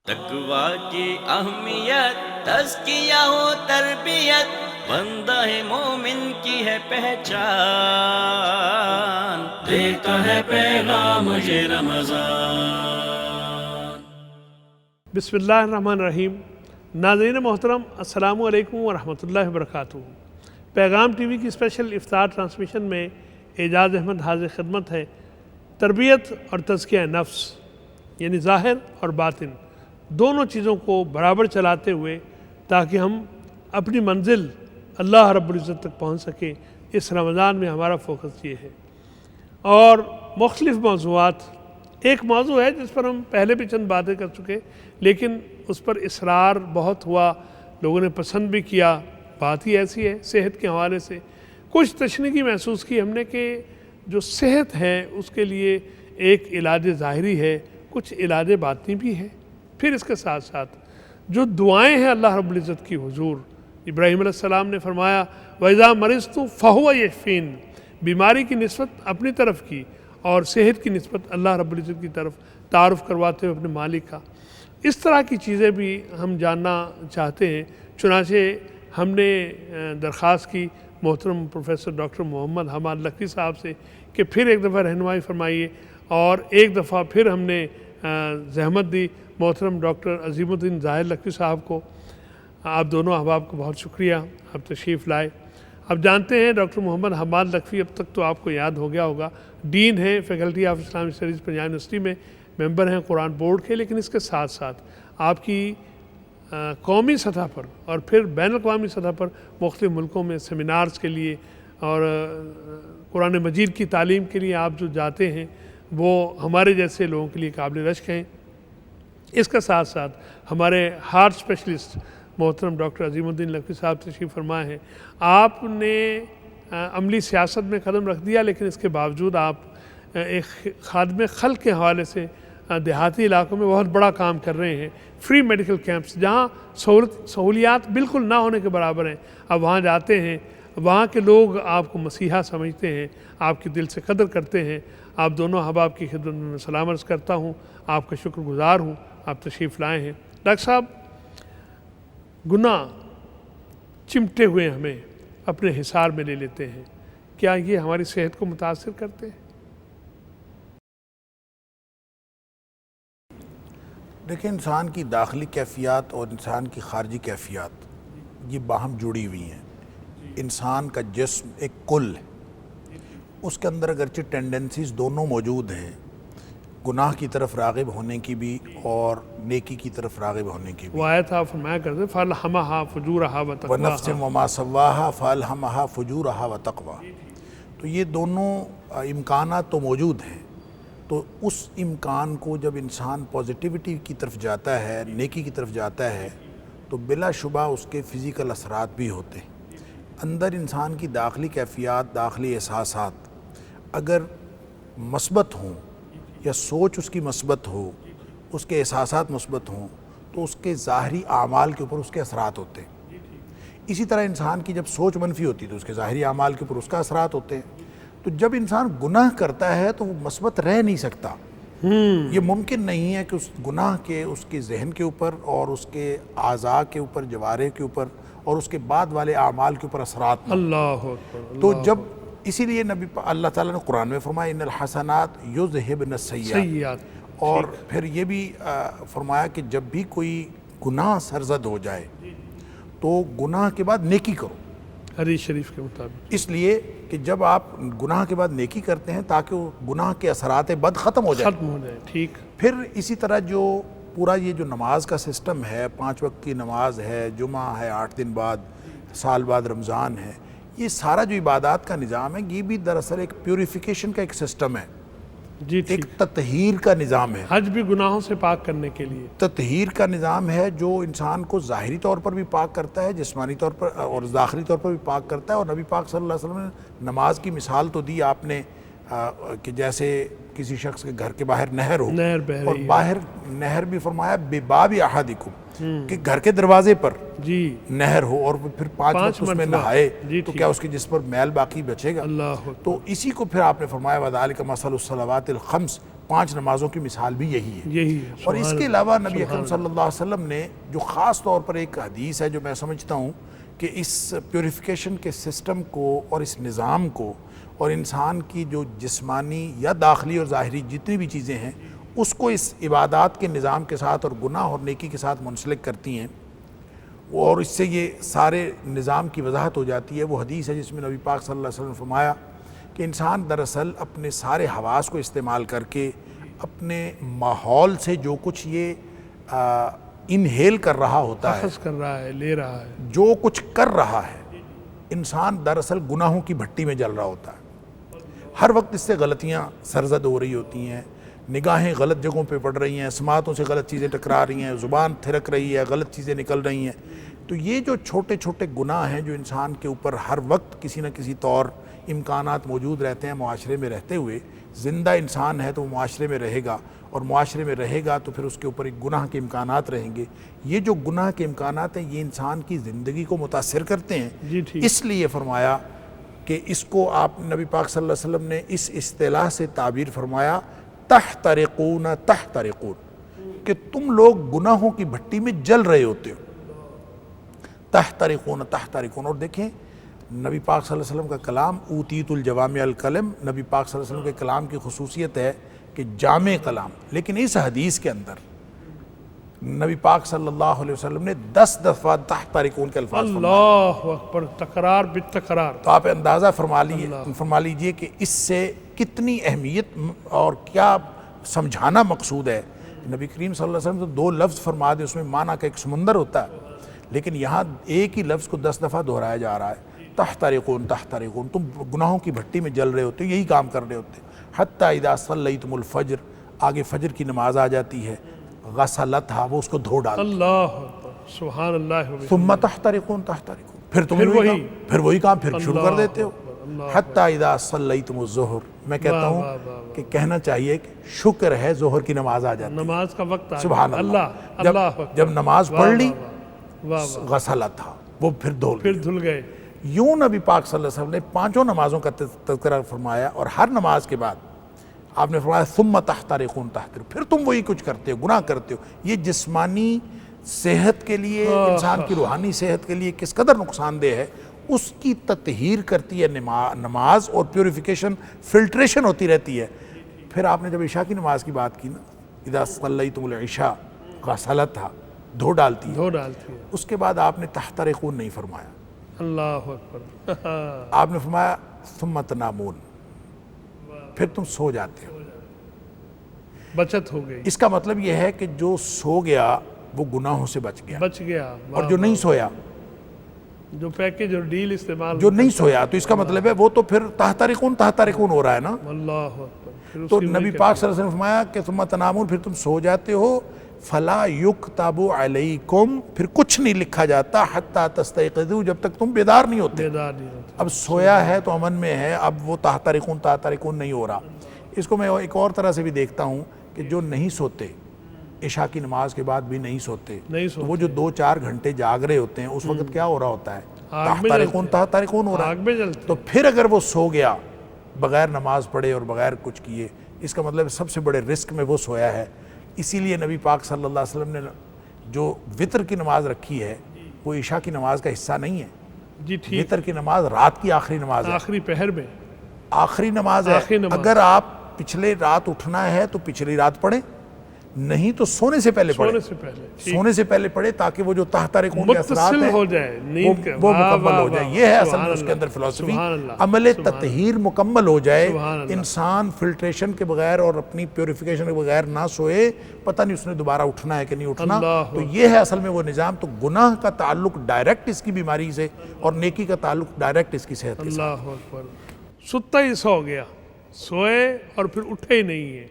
تقویٰ کی اہمیت تزکیہ و تربیت بندہ مومن کی ہے پہچان، دیتا ہے پیغام یہ رمضان۔ بسم اللہ الرحمن الرحیم۔ ناظرین محترم، السلام علیکم ورحمۃ اللہ وبرکاتہ۔ پیغام ٹی وی کی اسپیشل افطار ٹرانسمیشن میں اعجاز احمد حاضر خدمت ہے۔ تربیت اور تزکیہ نفس یعنی ظاہر اور باطن دونوں چیزوں کو برابر چلاتے ہوئے تاکہ ہم اپنی منزل اللہ رب العزت تک پہنچ سکیں، اس رمضان میں ہمارا فوکس یہ ہے۔ اور مختلف موضوعات، ایک موضوع ہے جس پر ہم پہلے بھی چند باتیں کر چکے، لیکن اس پر اصرار بہت ہوا، لوگوں نے پسند بھی کیا۔ بات ہی ایسی ہے صحت کے حوالے سے کچھ تشنیگی محسوس کی ہم نے کہ جو صحت ہے اس کے لیے ایک علاج ظاہری ہے، کچھ علاج باطنی بھی ہے۔ پھر اس کے ساتھ ساتھ جو دعائیں ہیں اللہ رب العزت کی حضور ابراہیم علیہ السلام نے فرمایا وَإِذَا مَرِضْتُ فَهُوَ يَشْفِينِ، بیماری کی نسبت اپنی طرف کی اور صحت کی نسبت اللہ رب العزت کی طرف تعارف کرواتے ہوئے اپنے مالک کا۔ اس طرح کی چیزیں بھی ہم جاننا چاہتے ہیں، چنانچہ ہم نے درخواست کی محترم پروفیسر ڈاکٹر محمد حماد لکھوی صاحب سے کہ پھر ایک دفعہ رہنمائی فرمائیے، اور ایک دفعہ پھر ہم نے زحمت دی محترم ڈاکٹر عظیم الدین ظاہر لکھوی صاحب کو۔ آپ دونوں احباب کو بہت شکریہ، آپ تشریف لائے۔ آپ جانتے ہیں ڈاکٹر محمد حماد لکھوی اب تک تو آپ کو یاد ہو گیا ہوگا، ڈین ہیں faculty of Islamic studies Punjab university میں، ممبر ہیں قرآن بورڈ کے، لیکن اس کے ساتھ ساتھ آپ کی قومی سطح پر اور پھر بین الاقوامی سطح پر مختلف ملکوں میں سیمینارز کے لیے اور قرآن مجید کی تعلیم کے لیے آپ جو جاتے ہیں وہ ہمارے جیسے لوگوں کے لیے قابل رشک ہیں۔ اس کے ساتھ ساتھ ہمارے ہارٹ اسپیشلسٹ محترم ڈاکٹر عظیم الدین لکھوی صاحب تشریف فرما ہیں۔ آپ نے عملی سیاست میں قدم رکھ دیا، لیکن اس کے باوجود آپ ایک خادم خلق کے حوالے سے دیہاتی علاقوں میں بہت بڑا کام کر رہے ہیں۔ فری میڈیکل کیمپس جہاں سہولیات بالکل نہ ہونے کے برابر ہیں، اب وہاں جاتے ہیں، وہاں کے لوگ آپ کو مسیحا سمجھتے ہیں، آپ کی دل سے قدر کرتے ہیں۔ آپ دونوں احباب کی خدمت میں سلام عرض کرتا ہوں، آپ کا شکر گزار ہوں، آپ تشریف لائے ہیں۔ ڈاکٹر صاحب، گناہ چمٹے ہوئے ہمیں اپنے حصار میں لے لیتے ہیں، کیا یہ ہماری صحت کو متاثر کرتے ہیں؟ دیکھیں، انسان کی داخلی کیفیات اور انسان کی خارجی کیفیات یہ باہم جڑی ہوئی ہیں۔ انسان کا جسم ایک کل ہے، اس کے اندر اگرچہ ٹینڈنسیز دونوں موجود ہیں، گناہ کی طرف راغب ہونے کی بھی اور نیکی کی طرف راغب ہونے کی بھی۔ وہ آیت آپ فرمایا کرتے فَأَلْهَمَهَا فُجُورَهَا وَتَقْوَاهَا وَنَفْسٍ وَمَا سَوَّاهَا فَأَلْهَمَهَا فُجُورَهَا وَتَقْوَاهَا۔ تو یہ دونوں امکانات تو موجود ہیں، تو اس امکان کو جب انسان پازیٹیوٹی کی طرف جاتا ہے، نیکی کی طرف جاتا ہے، تو بلا شبہ اس کے فزیکل اثرات بھی ہوتے ہیں۔ اندر انسان کی داخلی کیفیات، داخلی احساسات اگر مثبت ہوں یا سوچ اس کی مثبت ہو، اس کے احساسات مثبت ہوں، تو اس کے ظاہری اعمال کے اوپر اس کے اثرات ہوتے ہیں۔ اسی طرح انسان کی جب سوچ منفی ہوتی ہے تو اس کے ظاہری اعمال کے اوپر اس کا اثرات ہوتے ہیں۔ تو جب انسان گناہ کرتا ہے تو وہ مثبت رہ نہیں سکتا۔ یہ ممکن نہیں ہے کہ اس گناہ کے اس کے ذہن کے اوپر اور اس کے اعضاء کے اوپر، جوارح کے اوپر اور اس کے بعد والے اعمال کے اوپر اثرات نہ ہوں۔ اللہ اکبر۔ تو جب اسی لیے اللہ تعالیٰ نے قرآن میں فرمایا ان الحسنات یذہبن السیئات، اور پھر یہ بھی فرمایا کہ جب بھی کوئی گناہ سرزد ہو جائے تو گناہ کے بعد نیکی کرو، حدیث شریف کے مطابق۔ اس لیے کہ جب آپ گناہ کے بعد نیکی کرتے ہیں تاکہ وہ گناہ کے اثرات بد ختم ہو جائے۔ ٹھیک۔ پھر اسی طرح جو پورا یہ جو نماز کا سسٹم ہے، 5 وقت کی نماز ہے، جمعہ ہے 8 دن بعد، سال بعد رمضان ہے، یہ سارا جو عبادات کا نظام ہے یہ بھی دراصل ایک پیوریفیکیشن کا ایک سسٹم ہے، جی ایک تطہیر کا نظام ہے۔ حج بھی گناہوں سے پاک کرنے کے لیے تطہیر کا نظام ہے جو انسان کو ظاہری طور پر بھی پاک کرتا ہے، جسمانی طور پر اور داخلی طور پر بھی پاک کرتا ہے۔ اور نبی پاک صلی اللہ علیہ وسلم نے نماز کی مثال تو دی آپ نے کہ جیسے کسی شخص کے گھر کے باہر نہر ہو، نہر بہہ اور رہی ہے، باہر نہر بھی فرمایا بباب احدکم، کہ گھر کے دروازے پر جی نہر ہو اور وہ پھر 5 وقت اس میں نہائے، جی تو کیا اس کے جسم پر میل باقی بچے گا؟ اللہ تو اسی کو پھر آپ نے فرمایا وَذَلِكَ مَثَلُ الصَّلَوَاتِ الْخَمْسِ 5 نمازوں کی مثال بھی یہی ہے. یہی ہے. اور اس کے علاوہ نبی اکرم صلی اللہ علیہ وسلم نے جو خاص طور پر ایک حدیث ہے جو میں سمجھتا ہوں کہ اس پیوریفیکیشن کے سسٹم کو اور اس نظام کو اور انسان کی جو جسمانی یا داخلی اور ظاہری جتنی بھی چیزیں ہیں اس کو اس عبادات کے نظام کے ساتھ اور گناہ اور نیکی کے ساتھ منسلک کرتی ہیں اور اس سے یہ سارے نظام کی وضاحت ہو جاتی ہے. وہ حدیث ہے جس میں نبی پاک صلی اللہ علیہ وسلم نے فرمایا کہ انسان دراصل اپنے سارے حواس کو استعمال کر کے اپنے ماحول سے جو کچھ یہ انہیل کر رہا ہوتا ہے, اخذ کر رہا ہے, لے رہا ہے, جو کچھ کر رہا ہے, انسان دراصل گناہوں کی بھٹی میں جل رہا ہوتا ہے. ہر وقت اس سے غلطیاں سرزد ہو رہی ہوتی ہیں, نگاہیں غلط جگہوں پہ پڑ رہی ہیں, سماعتوں سے غلط چیزیں ٹکرا رہی ہیں, زبان تھرک رہی ہے, غلط چیزیں نکل رہی ہیں. تو یہ جو چھوٹے چھوٹے گناہ ہیں جو انسان کے اوپر ہر وقت کسی نہ کسی طور امکانات موجود رہتے ہیں, معاشرے میں رہتے ہوئے زندہ انسان ہے تو وہ معاشرے میں رہے گا, اور معاشرے میں رہے گا تو پھر اس کے اوپر ایک گناہ کے امکانات رہیں گے. یہ جو گناہ کے امکانات ہیں یہ انسان کی زندگی کو متاثر کرتے ہیں. جی ٹھیک. اس لیے فرمایا کہ اس کو آپ نبی پاک صلی اللہ علیہ وسلم نے اس اصطلاح سے تعبیر فرمایا تحترقون تحترقون, کہ تم لوگ گناہوں کی بھٹی میں جل رہے ہوتے ہو. تحترقون تحترقون. اور دیکھیں نبی پاک صلی اللہ علیہ وسلم کا کلام اوتیت الجوامع الکلم, نبی پاک صلی اللہ علیہ وسلم کے کلام کی خصوصیت ہے کہ جامع کلام. لیکن اس حدیث کے اندر نبی پاک صلی اللہ علیہ وسلم نے 10 دفعہ تحترقون کے الفاظ فرمائے. اللہ اکبر, تکرار بالتکرار. تو آپ اندازہ فرما لیجئے کہ اس سے کتنی اہمیت اور کیا سمجھانا مقصود ہے. نبی کریم صلی اللہ علیہ وسلم تو 2 لفظ فرما دے, اس میں معنی کا ایک سمندر ہوتا ہے, لیکن یہاں ایک ہی لفظ کو 10 دفعہ دہرایا جا رہا ہے. تحترقون تحترقون, تم گناہوں کی بھٹی میں جل رہے ہوتے, یہی کام کر رہے ہوتے. حتیٰ اذا صلیتم الفجر, آگے فجر کی نماز آ جاتی ہے, غسلتھا, وہ اس کو دھو ڈالتے. اللہ اکبر, سبحان اللہ. ثم تحترقون تحترقون, پھر تم پھر وہی کام پھر شروع کر دیتے ہو. حتیٰ اذا صلیتم الظہر, میں کہتا ہوں کہ کہنا چاہیے کہ شکر ہے ظہر کی نماز آ جاتی ہے, نماز کا وقت آ سبحان اللہ. جب نماز پڑھ لی غسلتھا, وہ پھر دھل گئے. یوں نبی پاک صلی اللہ علیہ وسلم نے 5 نمازوں کا تذکرہ فرمایا, اور ہر نماز کے بعد آپ نے فرمایا ثم تحترقون تحترقون, پھر تم وہی کچھ کرتے ہو, گناہ کرتے ہو. یہ جسمانی صحت کے لیے, انسان کی روحانی صحت کے لیے کس قدر نقصان دہ ہے, اس کی تطہیر کرتی ہے نماز, اور پیوریفیکیشن, فلٹریشن ہوتی رہتی ہے. پھر آپ نے جب عشاء کی نماز کی بات کی نا, اذا صلیتم العشاء غسلتھا, دھو ڈالتی ہے. اس کے بعد آپ نے تحترقون نہیں فرمایا, اللہ اکبر. آپ نے فرمایا ثم تنامون, پھر تم سو جاتے ہو. بچت ہو گئی. اس کا مطلب یہ ہے کہ جو سو گیا وہ گناہوں سے بچ گیا, اور جو نہیں سویا, جو پیکیج اور ڈیل استعمال, جو نہیں سویا, تو اس کا مطلب ہے وہ تو پھر تحترقون تحترقون ہو رہا ہے نا. اللہ اکبر. تو نبی پاک صلی اللہ علیہ وسلم نے فرمایا کہ ثم تنامون, پھر تم سو جاتے ہو. فلا یکتب علیکم, پھر کچھ نہیں لکھا جاتا حتی تستیقظوا, جب تک تم بیدار نہیں ہوتے. اب سویا ہے تو امن میں ہے, اب وہ تحترقون نہیں ہو رہا. اس کو میں ایک اور طرح سے بھی دیکھتا ہوں کہ جو نہیں سوتے, عشاء کی نماز کے بعد بھی نہیں سوتے, تو وہ جو 2-4 گھنٹے جاگ رہے ہوتے ہیں, اس وقت کیا ہو رہا ہوتا ہے, تحترقون ہو رہا ہے. تو پھر اگر وہ سو گیا بغیر نماز پڑھے اور بغیر کچھ کیے, اس کا مطلب سب سے بڑے رسک میں وہ سویا ہے. اسی لیے نبی پاک صلی اللہ علیہ وسلم نے جو وطر کی نماز رکھی ہے وہ عشاء کی نماز کا حصہ نہیں ہے. وطر کی نماز رات کی آخری نماز ہے, آخری پہر میں آخری نماز ہے. اگر آپ پچھلے رات اٹھنا ہے تو پچھلی رات پڑھیں, نہیں تو سونے سے پہلے پڑھیں, سونے سے پہلے پڑھیں, تاکہ وہ جو تحترقون کے اثرات ہیں وہ مکمل ہو جائے. یہ ہے اصل میں اس کے اندر فلسفی, عمل تطہیر مکمل ہو جائے. انسان فلٹریشن کے بغیر اور اپنی پیوریفیکیشن کے بغیر نہ سوئے, پتہ نہیں اس نے دوبارہ اٹھنا ہے کہ نہیں اٹھنا. تو یہ ہے اصل میں وہ نظام. تو گناہ کا تعلق ڈائریکٹ اس کی بیماری سے, اور نیکی کا تعلق ڈائریکٹ اس کی صحت کے ساتھ. اللہ اکبر. ستا ہی سو گیا, سوئے اور پھر اٹھے ہی نہیں ہے,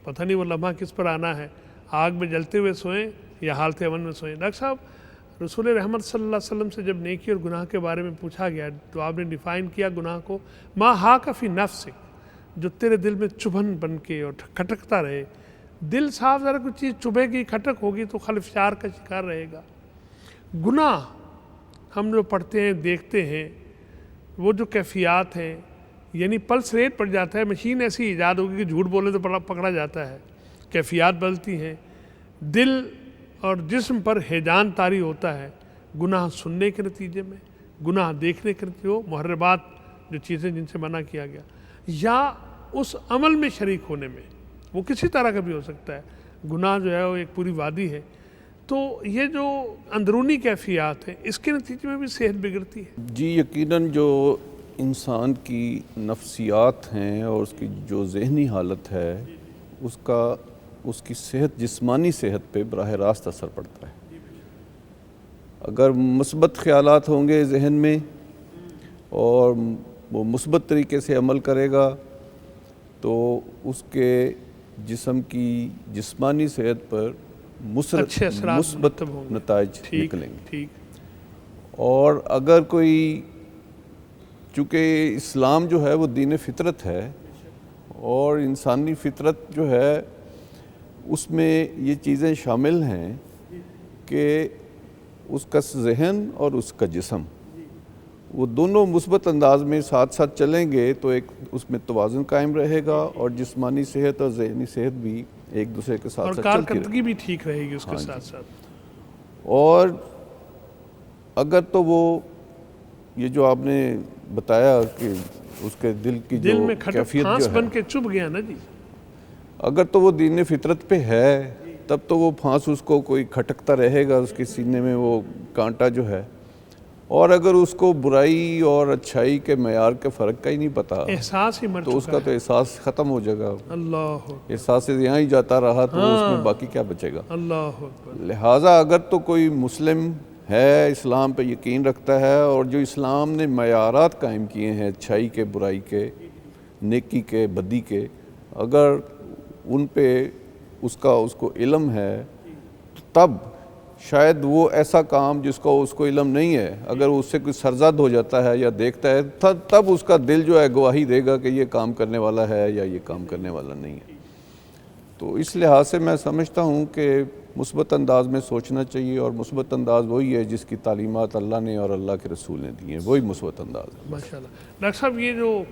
پتہ نہیں وہ لمحہ کس پر آنا ہے, آگ میں جلتے ہوئے سوئیں یا حالت امن میں سوئیں. ڈاکٹر صاحب, رسول رحمت صلی اللہ علیہ وسلم سے جب نیکی اور گناہ کے بارے میں پوچھا گیا تو آپ نے ڈیفائن کیا گناہ کو, ما حاک فی نفسک, جو تیرے دل میں چبھن بن کے اور کھٹکتا رہے. دل صاف, ذرا کچھ چیز چبھے گی, کھٹک ہوگی تو خلفشار کا شکار رہے گا. گناہ ہم جو پڑھتے ہیں, دیکھتے ہیں, وہ جو کیفیات ہیں, یعنی پلس ریٹ پڑ جاتا ہے. مشین ایسی ایجاد ہوگی کہ جھوٹ بولے تو پکڑا جاتا ہے. کیفیات بدلتی ہیں. دل اور جسم پر ہیجان طاری ہوتا ہے گناہ سننے کے نتیجے میں, گناہ دیکھنے کے نتیجے میں, محرمات جو چیزیں جن سے منع کیا گیا, یا اس عمل میں شریک ہونے میں. وہ کسی طرح کا بھی ہو سکتا ہے. گناہ جو ہے وہ ایک پوری وادی ہے. تو یہ جو اندرونی کیفیات ہیں اس کے نتیجے میں بھی صحت بگڑتی ہے. جی یقیناً جو انسان کی نفسیات ہیں اور اس کی جو ذہنی حالت ہے اس کی صحت, جسمانی صحت پہ براہ راست اثر پڑتا ہے. اگر مثبت خیالات ہوں گے ذہن میں اور وہ مثبت طریقے سے عمل کرے گا تو اس کے جسم کی جسمانی صحت پر اچھے اثرات مثبت نتائج ٹھیک نکلیں گے. ٹھیک. اور اگر کوئی, چونکہ اسلام جو ہے وہ دین فطرت ہے اور انسانی فطرت جو ہے اس میں یہ چیزیں شامل ہیں کہ اس کا ذہن اور اس کا جسم وہ دونوں مثبت انداز میں ساتھ ساتھ چلیں گے تو ایک اس میں توازن قائم رہے گا اور جسمانی صحت اور ذہنی صحت بھی ایک دوسرے کے ساتھ اور ساتھ چلتی رہے گی. کارکردگی بھی ٹھیک رہے گی اس کے ساتھ ساتھ. اور اگر تو وہ یہ جو آپ نے بتایا کہ اس کے دل کی دل جو میں کیفیت پھانس جو ہے, بن کے چبھ گیا نا جی. اگر تو وہ دین فطرت پہ ہے تب تو وہ پھانس اس کو کوئی کھٹکتا رہے گا اس کے سینے میں, وہ کانٹا جو ہے. اور اگر اس کو برائی اور اچھائی کے معیار کے فرق کا ہی نہیں پتا احساس ہی مر تو اس چکا کا ہے. تو احساس ختم ہو جائے گا. اللہ احساس یہاں ہی جاتا رہا تو اس میں باقی کیا بچے گا. اللہ اکبر. لہٰذا اگر تو کوئی مسلم ہے, اسلام پہ یقین رکھتا ہے اور جو اسلام نے معیارات قائم کیے ہیں اچھائی کے, برائی کے, نیکی کے, بدی کے, اگر ان پہ اس کو علم ہے تب شاید وہ ایسا کام جس کو اس کو علم نہیں ہے اگر اس سے کوئی سرزد ہو جاتا ہے یا دیکھتا ہے تب اس کا دل جو ہے گواہی دے گا کہ یہ کام کرنے والا ہے یا یہ کام کرنے والا نہیں ہے. تو اس لحاظ سے میں سمجھتا ہوں کہ مثبت انداز میں سوچنا چاہیے اور مثبت انداز وہی ہے جس کی تعلیمات اللہ نے اور اللہ کے رسول نے دی ہیں, وہی مثبت انداز ہے. ماشاءاللہ. ڈاکٹر صاحب یہ جو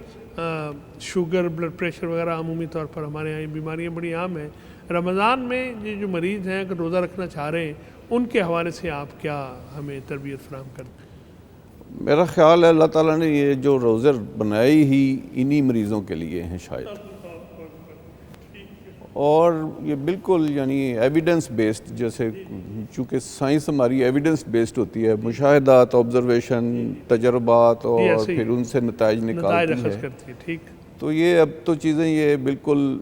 شوگر, بلڈ پریشر وغیرہ عمومی طور پر ہمارے یہاں یہ بیماریاں بڑی عام ہیں, رمضان میں یہ جو مریض ہیں اگر روزہ رکھنا چاہ رہے ہیں ان کے حوالے سے آپ کیا ہمیں تربیت فراہم کرتے ہیں؟ میرا خیال ہے اللہ تعالیٰ نے یہ جو روزے بنائے ہی انہی مریضوں کے لیے ہیں شاید, اور یہ بالکل یعنی ایویڈنس بیسڈ, جیسے چونکہ سائنس ہماری ایویڈنس بیسڈ ہوتی ہے, مشاہدات, آبزرویشن, تجربات اور پھر ان سے نتائج نکالتی ہے. ٹھیک. تو یہ اب تو چیزیں یہ بالکل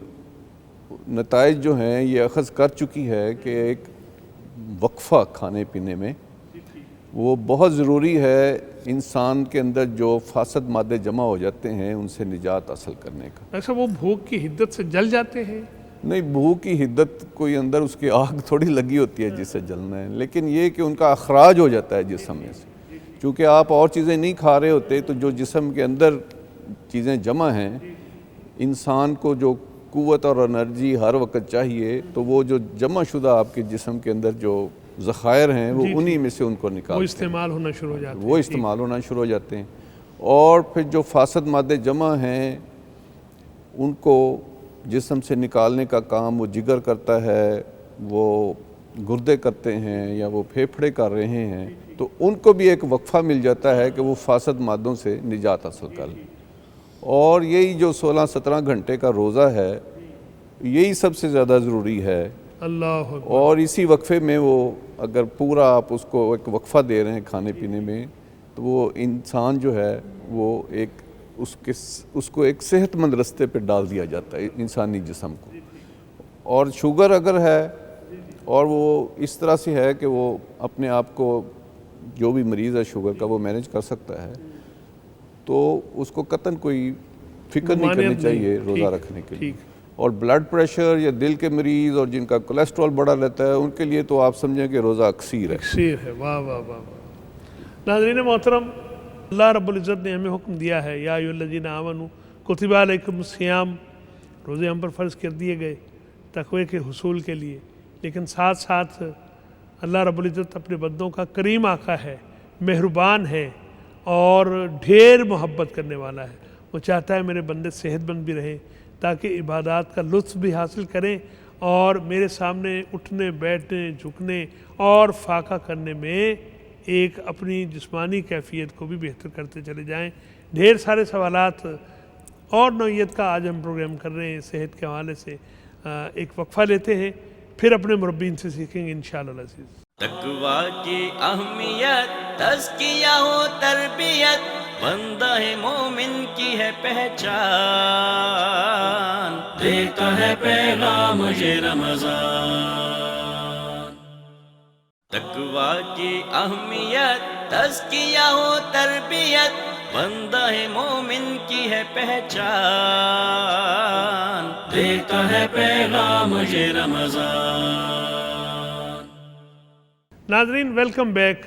نتائج جو ہیں یہ اخذ کر چکی ہے کہ ایک وقفہ کھانے پینے میں وہ بہت ضروری ہے انسان کے اندر جو فاسد مادے جمع ہو جاتے ہیں ان سے نجات حاصل کرنے کا. ایسا وہ بھوک کی حدت سے جل جاتے ہیں؟ نہیں, بھوک کی حدت کوئی اندر اس کی آگ تھوڑی لگی ہوتی ہے جس سے جلنا ہے, لیکن یہ کہ ان کا اخراج ہو جاتا ہے جسم میں سے. چونکہ آپ اور چیزیں نہیں کھا رہے ہوتے تو جو جسم کے اندر چیزیں جمع ہیں, انسان کو جو قوت اور انرجی ہر وقت چاہیے تو وہ جو جمع شدہ آپ کے جسم کے اندر جو ذخائر ہیں وہ انہی میں سے ان کو نکالتے ہیں, وہ استعمال ہونا شروع ہو جاتے ہیں. وہ استعمال ہونا شروع ہو جاتے ہیں. اور پھر جو فاسد مادے جمع ہیں ان کو جسم سے نکالنے کا کام وہ جگر کرتا ہے, وہ گردے کرتے ہیں یا وہ پھیپھڑے کر رہے ہیں, تو ان کو بھی ایک وقفہ مل جاتا ہے کہ وہ فاسد مادوں سے نجات حاصل کر لیں. اور یہی جو 16-17 گھنٹے کا روزہ ہے یہی سب سے زیادہ ضروری ہے. اللہ. اور اسی وقفے میں وہ اگر پورا آپ اس کو ایک وقفہ دے رہے ہیں کھانے پینے میں تو وہ انسان جو ہے وہ ایک اس کو ایک صحت مند رستے پہ ڈال دیا جاتا ہے انسانی جسم کو. اور شوگر اگر ہے اور وہ اس طرح سے ہے کہ وہ اپنے آپ کو, جو بھی مریض ہے شوگر کا, وہ مینیج کر سکتا ہے تو اس کو قطعاً کوئی فکر نہیں کرنی چاہیے روزہ رکھنے کے لیے. اور بلڈ پریشر یا دل کے مریض اور جن کا کولیسٹرول بڑا رہتا ہے ان کے لیے تو آپ سمجھیں کہ روزہ اکثیر ہے. اکثیر ہے. واہ واہ واہ واہ. ناظرین محترم, اللہ رب العزت نے ہمیں حکم دیا ہے, یا ایھا الذین آمنوا کتب علیکم الصیام, روزے ہم پر فرض کر دیے گئے تقوی کے حصول کے لیے. لیکن ساتھ ساتھ اللہ رب العزت اپنے بندوں کا کریم آقا ہے, مہربان ہے اور ڈھیر محبت کرنے والا ہے. وہ چاہتا ہے میرے بندے صحت مند بھی رہیں تاکہ عبادات کا لطف بھی حاصل کریں اور میرے سامنے اٹھنے بیٹھنے جھکنے اور فاقہ کرنے میں ایک اپنی جسمانی کیفیت کو بھی بہتر کرتے چلے جائیں۔ ڈھیر سارے سوالات اور نوعیت کا آج ہم پروگرام کر رہے ہیں صحت کے حوالے سے۔ ایک وقفہ لیتے ہیں، پھر اپنے مربین سے سیکھیں گے انشاءاللہ العزیز۔ تقویٰ کی اہمیت، تزکیہ و تربیت، بندہ مومن کی ہے پہچان، دیتا ہے پیغام یہ رمضان۔ تقویٰ کی اہمیت، تزکیہ و تربیت، بندہ مومن کی ہے پہچان، دیتا ہے پیغام یہ رمضان۔ ناظرین ویلکم بیک۔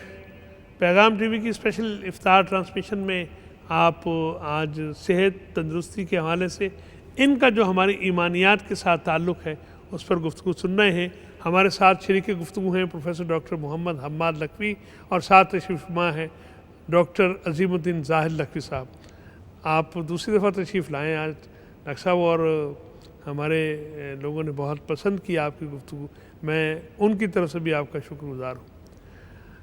پیغام ٹی وی کی اسپیشل افطار ٹرانسمیشن میں آپ آج صحت تندرستی کے حوالے سے ان کا جو ہماری ایمانیات کے ساتھ تعلق ہے اس پر گفتگو سن رہے ہیں۔ ہمارے ساتھ شریک گفتگو ہیں پروفیسر ڈاکٹر محمد حماد لکھوی اور ساتھ تشریف فرما ہے ڈاکٹر عظیم الدین ظاہر لکھوی صاحب۔ آپ دوسری دفعہ تشریف لائیں آج ڈاکٹر صاحب، اور ہمارے لوگوں نے بہت پسند کی آپ کی گفتگو، میں ان کی طرف سے بھی آپ کا شکر گزار ہوں۔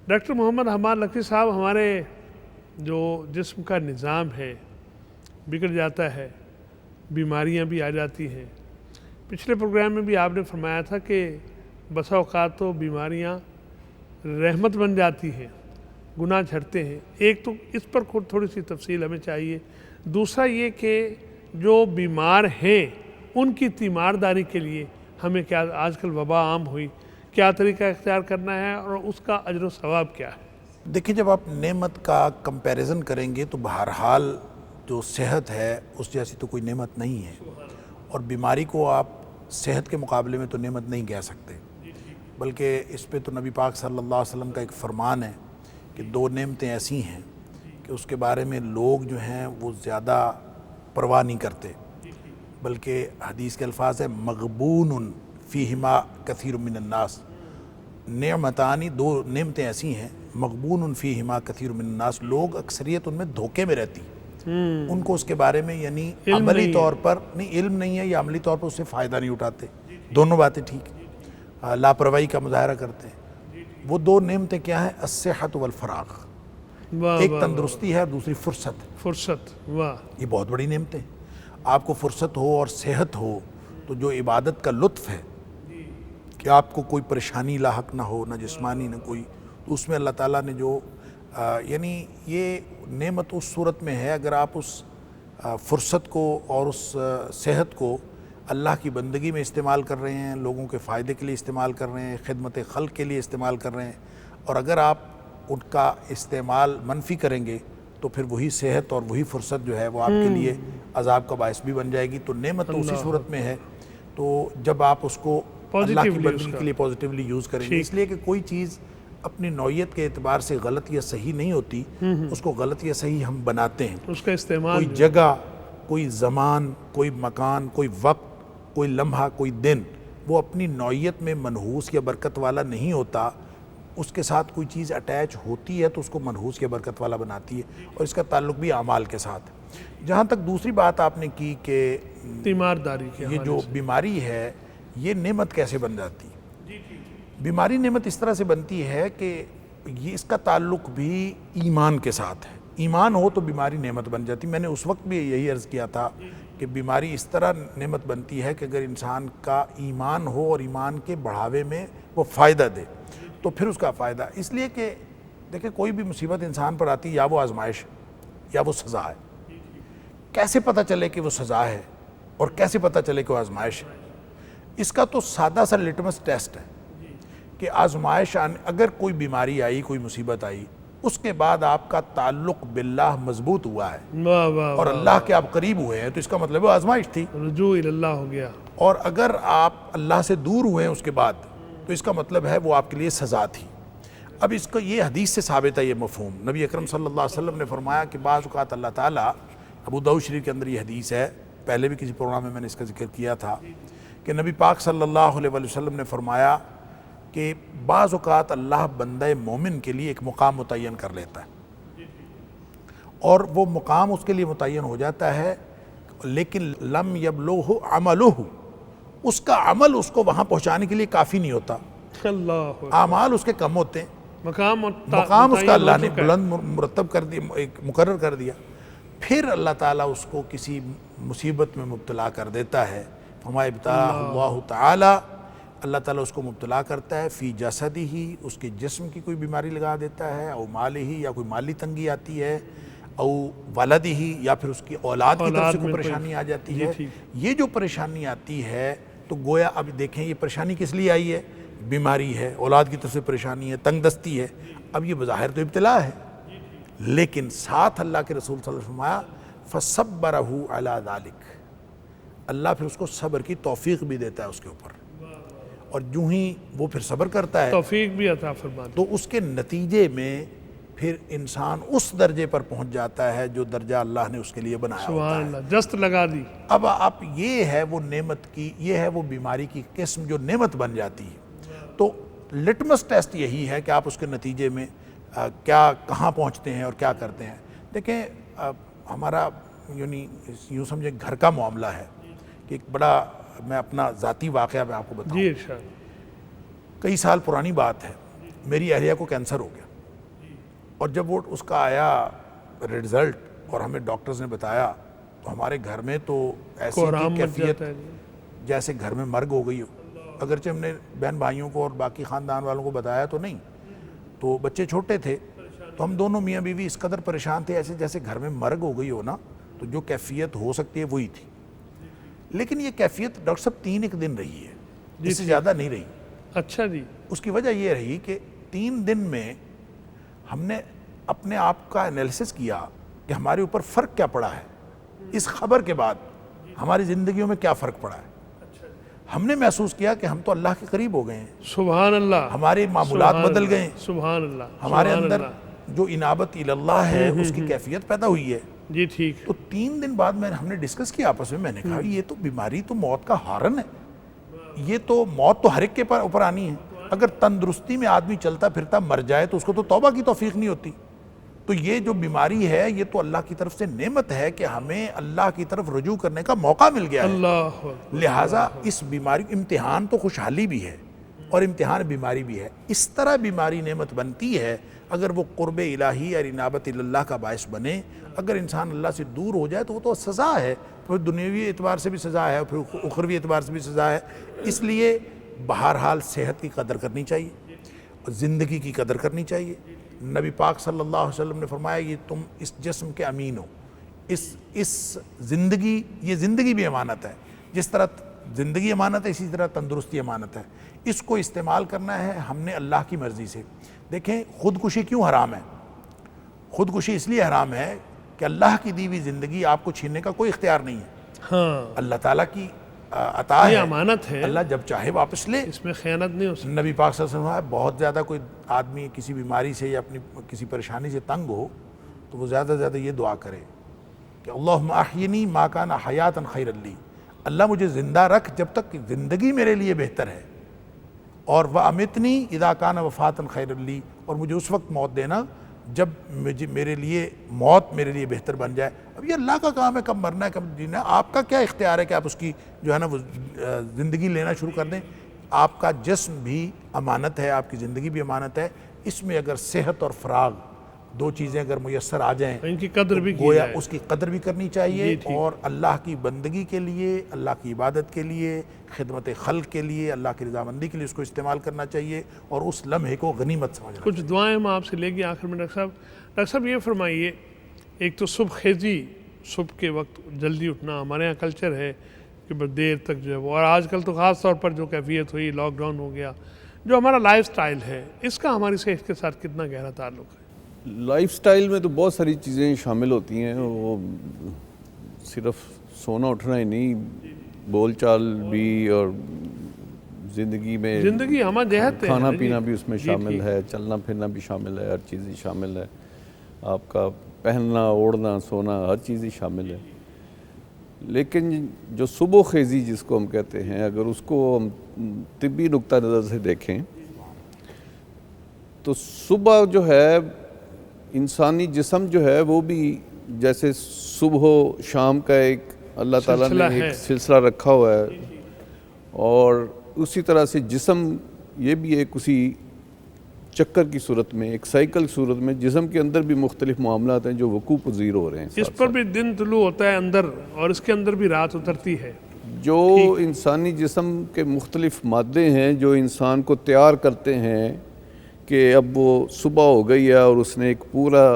ڈاکٹر محمد حماد لکھوی صاحب، ہمارے جو جسم کا نظام ہے بگڑ جاتا ہے، بیماریاں بھی آ جاتی ہیں۔ پچھلے پروگرام میں بھی آپ نے فرمایا تھا کہ بسا اوقات تو بیماریاں رحمت بن جاتی ہیں، گناہ جھڑتے ہیں۔ ایک تو اس پر خود تھوڑی سی تفصیل ہمیں چاہیے، دوسرا یہ کہ جو بیمار ہیں ان کی تیمارداری کے لیے ہمیں کیا، آج کل وبا عام ہوئی، کیا طریقہ اختیار کرنا ہے اور اس کا اجر و ثواب کیا ہے؟ دیکھیں، جب آپ نعمت کا کمپیریزن کریں گے تو بہرحال جو صحت ہے اس جیسی تو کوئی نعمت نہیں ہے، اور بیماری کو آپ صحت کے مقابلے میں تو نعمت نہیں کہہ سکتے، بلکہ اس پہ تو نبی پاک صلی اللہ علیہ وسلم کا ایک فرمان ہے کہ دو نعمتیں ایسی ہیں کہ اس کے بارے میں لوگ جو ہیں وہ زیادہ پرواہ نہیں کرتے، بلکہ حدیث کے الفاظ ہے مغبون فیہما کثیر من الناس، نعمتانی، دو نعمتیں ایسی ہیں مغبون فیہما کثیر من الناس، لوگ اکثریت ان میں دھوکے میں رہتی، ان کو اس کے بارے میں یعنی عملی طور پر نہیں، علم نہیں ہے یا عملی طور پر اس سے فائدہ نہیں اٹھاتے، دونوں باتیں ٹھیک ہیں، لاپرواہی کا مظاہرہ کرتے ہیں۔ وہ دو نعمتیں کیا ہیں؟ الصحت والفراغ، ایک تندرستی ہے اور دوسری فرصت۔ فرصت، واہ، یہ بہت بڑی نعمتیں، آپ کو فرصت ہو اور صحت ہو تو جو عبادت کا لطف ہے کہ آپ کو کوئی پریشانی لاحق نہ ہو، نہ جسمانی نہ کوئی، تو اس میں اللہ تعالیٰ نے جو یعنی یہ نعمت اس صورت میں ہے اگر آپ اس فرصت کو اور اس صحت کو اللہ کی بندگی میں استعمال کر رہے ہیں، لوگوں کے فائدے کے لیے استعمال کر رہے ہیں، خدمت خلق کے لیے استعمال کر رہے ہیں، اور اگر آپ ان کا استعمال منفی کریں گے تو پھر وہی صحت اور وہی فرصت جو ہے وہ آپ کے لیے عذاب کا باعث بھی بن جائے گی۔ تو نعمت تو اسی صورت میں ہے، تو جب آپ اس کو اللہ کی بندگی کے لیے پازیٹیولی یوز کریں گے، اس لیے کہ کوئی چیز اپنی نوعیت کے اعتبار سے غلط یا صحیح نہیں ہوتی، اس کو غلط یا صحیح ہم بناتے ہیں۔ اس کا استعمال، کوئی جگہ، کوئی زمان، کوئی مکان، کوئی وقت، کوئی لمحہ، کوئی دن، وہ اپنی نوعیت میں منحوس یا برکت والا نہیں ہوتا، اس کے ساتھ کوئی چیز اٹیچ ہوتی ہے تو اس کو منحوس یا برکت والا بناتی ہے، اور اس کا تعلق بھی اعمال کے ساتھ۔ جہاں تک دوسری بات آپ نے کی کہ تیمارداری کے یہ جو بیماری ہے یہ نعمت کیسے بن جاتی؟ بیماری نعمت اس طرح سے بنتی ہے کہ یہ اس کا تعلق بھی ایمان کے ساتھ ہے، ایمان ہو تو بیماری نعمت بن جاتی۔ میں نے اس وقت بھی یہی عرض کیا تھا کہ بیماری اس طرح نعمت بنتی ہے کہ اگر انسان کا ایمان ہو اور ایمان کے بڑھاوے میں وہ فائدہ دے تو پھر اس کا فائدہ، اس لیے کہ دیکھیں کوئی بھی مصیبت انسان پر آتی یا وہ آزمائش یا وہ سزا ہے، کیسے پتہ چلے کہ وہ سزا ہے اور کیسے پتہ چلے کہ وہ آزمائش ہے؟ اس کا تو سادہ سا لٹمس ٹیسٹ ہے کہ آزمائش اگر کوئی بیماری آئی، کوئی مصیبت آئی، اس کے بعد آپ کا تعلق باللہ مضبوط ہوا ہے اور اللہ کے آپ قریب ہوئے ہیں، تو اس کا مطلب وہ آزمائش تھی، رجوع اللہ ہو گیا۔ اور اگر آپ اللہ سے دور ہوئے ہیں اس کے بعد تو اس کا مطلب ہے وہ آپ کے لیے سزا تھی۔ اب اس کو یہ حدیث سے ثابت ہے یہ مفہوم، نبی اکرم صلی اللہ علیہ وسلم نے فرمایا کہ بعض اوقات اللہ تعالیٰ، ابو داؤد شریف کے اندر یہ حدیث ہے، پہلے بھی کسی پروگرام میں نے اس کا ذکر کیا تھا کہ نبی پاک صلی اللہ علیہ وسلم نے فرمایا کہ بعض اوقات اللہ بندہ مومن کے لیے ایک مقام متعین کر لیتا ہے، اور وہ مقام اس کے لیے متعین ہو جاتا ہے، لیکن لم یبلغہ عملہ، اس کا عمل اس کو وہاں پہنچانے کے لیے کافی نہیں ہوتا، اللہ اعمال اس کے کم ہوتے ہیں، مقام مقام اس کا اللہ نے بلند مرتب کر دیا، ایک مقرر کر دیا، پھر اللہ تعالیٰ اس کو کسی مصیبت میں مبتلا کر دیتا ہے، فما ابتلاہ اللہ تعالیٰ، اللہ تعالیٰ اس کو مبتلا کرتا ہے فی جسدہ، اس کے جسم کی کوئی بیماری لگا دیتا ہے، او مالہ، یا کوئی مالی تنگی آتی ہے، او ولدہ، یا پھر اس کی اولاد کی طرف سے کوئی پریشانی آ جاتی ہے۔ یہ جو پریشانی آتی ہے تو گویا اب دیکھیں یہ پریشانی کس لیے آئی ہے، بیماری ہے، اولاد کی طرف سے پریشانی ہے، تنگ دستی ہے، اب یہ بظاہر تو ابتلا ہے، لیکن ساتھ اللہ کے رسول صلی اللہ علیہ وسلم فرمایا فَصَبَّرَهُ عَلَى ذَلِكَ، اللہ پھر اس کو صبر کی توفیق بھی دیتا ہے اس کے اوپر، اور جو ہی وہ پھر صبر کرتا ہے توفیق بھی عطا فرما دے۔ تو اس کے نتیجے میں پھر انسان اس درجے پر پہنچ جاتا ہے جو درجہ اللہ نے اس کے لیے بنایا ہوتا سبحان ہے۔ اللہ، جست لگا دی۔ اب آپ یہ ہے وہ نعمت کی، یہ ہے وہ بیماری کی قسم جو نعمت بن جاتی ہے، تو لٹمس ٹیسٹ یہی ہے کہ آپ اس کے نتیجے میں کیا کہاں پہنچتے ہیں اور کیا کرتے ہیں۔ دیکھیں ہمارا یعنی یوں سمجھے گھر کا معاملہ ہے کہ ایک بڑا، میں اپنا ذاتی واقعہ میں آپ کو بتاؤں، جی ارشاد۔ کئی سال پرانی بات ہے، میری اہلیہ کو کینسر ہو گیا، اور جب وہ اس کا آیا رزلٹ اور ہمیں ڈاکٹرز نے بتایا تو ہمارے گھر میں تو ایسی کوہرام مچ کیفیت جاتا ہے۔ جیسے گھر میں مرگ ہو گئی ہو، اگرچہ ہم نے بہن بھائیوں کو اور باقی خاندان والوں کو بتایا تو نہیں، تو بچے چھوٹے تھے، تو ہم دونوں میاں بیوی اس قدر پریشان تھے، ایسے جیسے گھر میں مرگ ہو گئی ہو نا، تو جو کیفیت ہو سکتی ہے وہی تھی، لیکن یہ کیفیت ڈاکٹر صاحب 3 دن رہی ہے، اس سے زیادہ نہیں رہی۔ اچھا جی۔ اس کی وجہ یہ رہی کہ 3 دن میں ہم نے اپنے آپ کا انالیسس کیا کہ ہمارے اوپر فرق کیا پڑا ہے، اس خبر کے بعد ہماری زندگیوں میں کیا فرق پڑا ہے۔ ہم نے محسوس کیا کہ ہم تو اللہ کے قریب ہو گئے ہیں، سبحان اللہ، ہمارے معمولات بدل گئے ہیں، سبحان اللہ، ہمارے سبحان اندر اللہ۔ جو انابت اللہ ہے اس کی کیفیت پیدا ہوئی ہے۔ جی ٹھیک۔ تو 3 دن بعد ہم نے ڈسکس کیا آپس میں نے کہا یہ تو بیماری تو موت کا ہارن ہے، یہ تو موت تو ہر ایک کے اوپر آنی ہے، اگر تندرستی میں آدمی چلتا پھرتا مر جائے تو اس کو تو توبہ کی توفیق نہیں ہوتی، تو یہ جو بیماری ہے یہ تو اللہ کی طرف سے نعمت ہے کہ ہمیں اللہ کی طرف رجوع کرنے کا موقع مل گیا ہے، اللہ، لہٰذا اس بیماری امتحان تو خوشحالی بھی ہے اور امتحان بیماری بھی ہے، اس طرح بیماری نعمت بنتی ہے اگر وہ قرب الہی اور انابت اللہ کا باعث بنے۔ اگر انسان اللہ سے دور ہو جائے تو وہ تو سزا ہے، پھر دنیاوی اعتبار سے بھی سزا ہے، پھر اخروی اعتبار سے بھی سزا ہے، اس لیے بہرحال صحت کی قدر کرنی چاہیے، زندگی کی قدر کرنی چاہیے۔ نبی پاک صلی اللہ علیہ وسلم نے فرمایا یہ تم اس جسم کے امین ہو، اس زندگی، یہ زندگی بھی امانت ہے، جس طرح زندگی امانت ہے اسی طرح تندرستی امانت ہے، اس کو استعمال کرنا ہے ہم نے اللہ کی مرضی سے۔ دیکھیں خودکشی کیوں حرام ہے؟ خودکشی اس لیے حرام ہے کہ اللہ کی دی ہوئی زندگی آپ کو چھیننے کا کوئی اختیار نہیں ہے، ہاں، اللہ تعالیٰ کی عطا یہ ہے، امانت ہے، اللہ جب چاہے واپس لے۔ اس میں خیانت نہیں ہو سکتی۔ نبی پاک صلی اللہ علیہ وسلم بہت زیادہ کوئی آدمی کسی بیماری سے یا اپنی کسی پریشانی سے تنگ ہو تو وہ زیادہ سے زیادہ یہ دعا کرے کہ اللہم احینی ما کان حیاتا خیر لی، اللہ مجھے زندہ رکھ جب تک زندگی میرے لیے بہتر ہے، اور وامتنی اذا کان وفاتا خیر لی، اور مجھے اس وقت موت دینا جب میرے لیے موت میرے لیے بہتر بن جائے۔ اب یہ اللہ کا کام ہے کب مرنا ہے کب جینا ہے، آپ کا کیا اختیار ہے کہ آپ اس کی جو ہے نا وہ زندگی لینا شروع کر دیں۔ آپ کا جسم بھی امانت ہے، آپ کی زندگی بھی امانت ہے، اس میں اگر صحت اور فراغ 2 چیزیں اگر میسر آ جائیں ان کی قدر بھی کی گویا جائے۔ اس کی قدر بھی کرنی چاہیے، اور اللہ کی بندگی کے لیے، اللہ کی عبادت کے لیے، خدمت خلق کے لیے، اللہ کی رضامندی کے لیے اس کو استعمال کرنا چاہیے، اور اس لمحے کو غنیمت سمجھنا چاہیے۔ کچھ دعائیں ہم آپ سے لے گئے آخر میں ڈاکٹر صاحب یہ فرمائیے، ایک تو صبح خیزی، صبح کے وقت جلدی اٹھنا ہمارے یہاں کلچر ہے کہ بس دیر تک جو ہے وہ، اور آج کل تو خاص طور پر جو کیفیت ہوئی، لاک ڈاؤن ہو گیا، جو ہمارا لائف سٹائل ہے اس کا ہماری صحت کے ساتھ کتنا گہرا تعلق ہے؟ لائف سٹائل میں تو بہت ساری چیزیں شامل ہوتی ہیں، وہ صرف سونا اٹھنا ہی نہیں، بول چال بھی، اور زندگی میں زندگی ہمہ جہت ہے، کھانا پینا بھی اس میں شامل ہے، چلنا پھرنا بھی شامل ہے، ہر چیز ہی شامل ہے، آپ کا پہننا اوڑھنا سونا ہر چیز ہی شامل ہے۔ لیکن جو صبح خیزی جس کو ہم کہتے ہیں، اگر اس کو ہم طبی نقطہ نظر سے دیکھیں تو صبح جو ہے انسانی جسم جو ہے وہ بھی جیسے صبح و شام کا ایک اللہ تعالیٰ نے ایک سلسلہ رکھا ہوا ہے، اور اسی طرح سے جسم یہ بھی ایک اسی چکر کی صورت میں، ایک سائیکل صورت میں جسم کے اندر بھی مختلف معاملات ہیں جو وقوع پذیر ہو رہے ہیں. اس پر بھی دن طلوع ہوتا ہے اندر، اور اس کے اندر بھی رات اترتی ہے. جو انسانی جسم کے مختلف مادے ہیں جو انسان کو تیار کرتے ہیں کہ اب وہ صبح ہو گئی ہے اور اس نے ایک پورا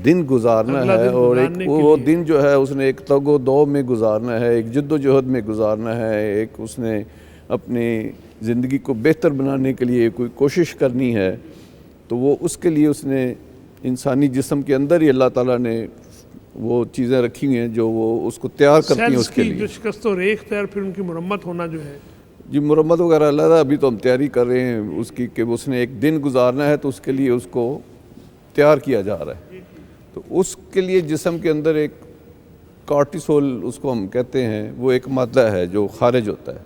دن گزارنا ہے، اور ایک وہ دن جو ہے اس نے ایک تگ و دو میں گزارنا ہے، ایک جد و جہد میں گزارنا ہے، ایک اس نے اپنی زندگی کو بہتر بنانے کے لیے کوئی کوشش کرنی ہے، تو وہ اس کے لیے اس نے انسانی جسم کے اندر ہی اللہ تعالیٰ نے وہ چیزیں رکھی ہیں جو وہ اس کو تیار کرتی ہیں اس کے لیے. جو شکست و ریخت ہے اور پھر ان کی مرمت ہونا جو ہے، جی مرمت وغیرہ اللہ تعالیٰ ابھی تو ہم تیاری کر رہے ہیں اس کی کہ اس نے ایک دن گزارنا ہے، تو اس کے لیے اس کو تیار کیا جا رہا ہے. تو اس کے لیے جسم کے اندر ایک کارٹیسول اس کو ہم کہتے ہیں، وہ ایک مادہ ہے جو خارج ہوتا ہے.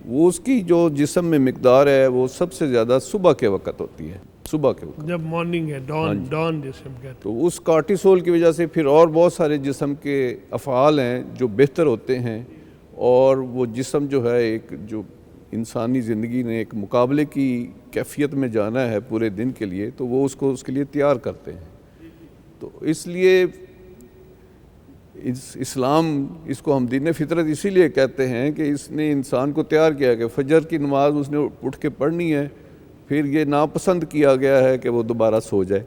وہ اس کی جو جسم میں مقدار ہے وہ سب سے زیادہ صبح کے وقت ہوتی ہے، صبح کے وقت جب مارننگ ہے، ڈان جیسے ہم کہتے ہیں. تو اس کارٹیسول کی وجہ سے پھر اور بہت سارے جسم کے افعال ہیں جو بہتر ہوتے ہیں، اور وہ جسم جو ہے ایک جو انسانی زندگی نے ایک مقابلے کی کیفیت میں جانا ہے پورے دن کے لیے، تو وہ اس کو اس کے لیے تیار کرتے ہیں. تو اس لیے اسلام اس کو ہم دین فطرت اسی لیے کہتے ہیں کہ اس نے انسان کو تیار کیا کہ فجر کی نماز اس نے اٹھ کے پڑھنی ہے، پھر یہ ناپسند کیا گیا ہے کہ وہ دوبارہ سو جائے.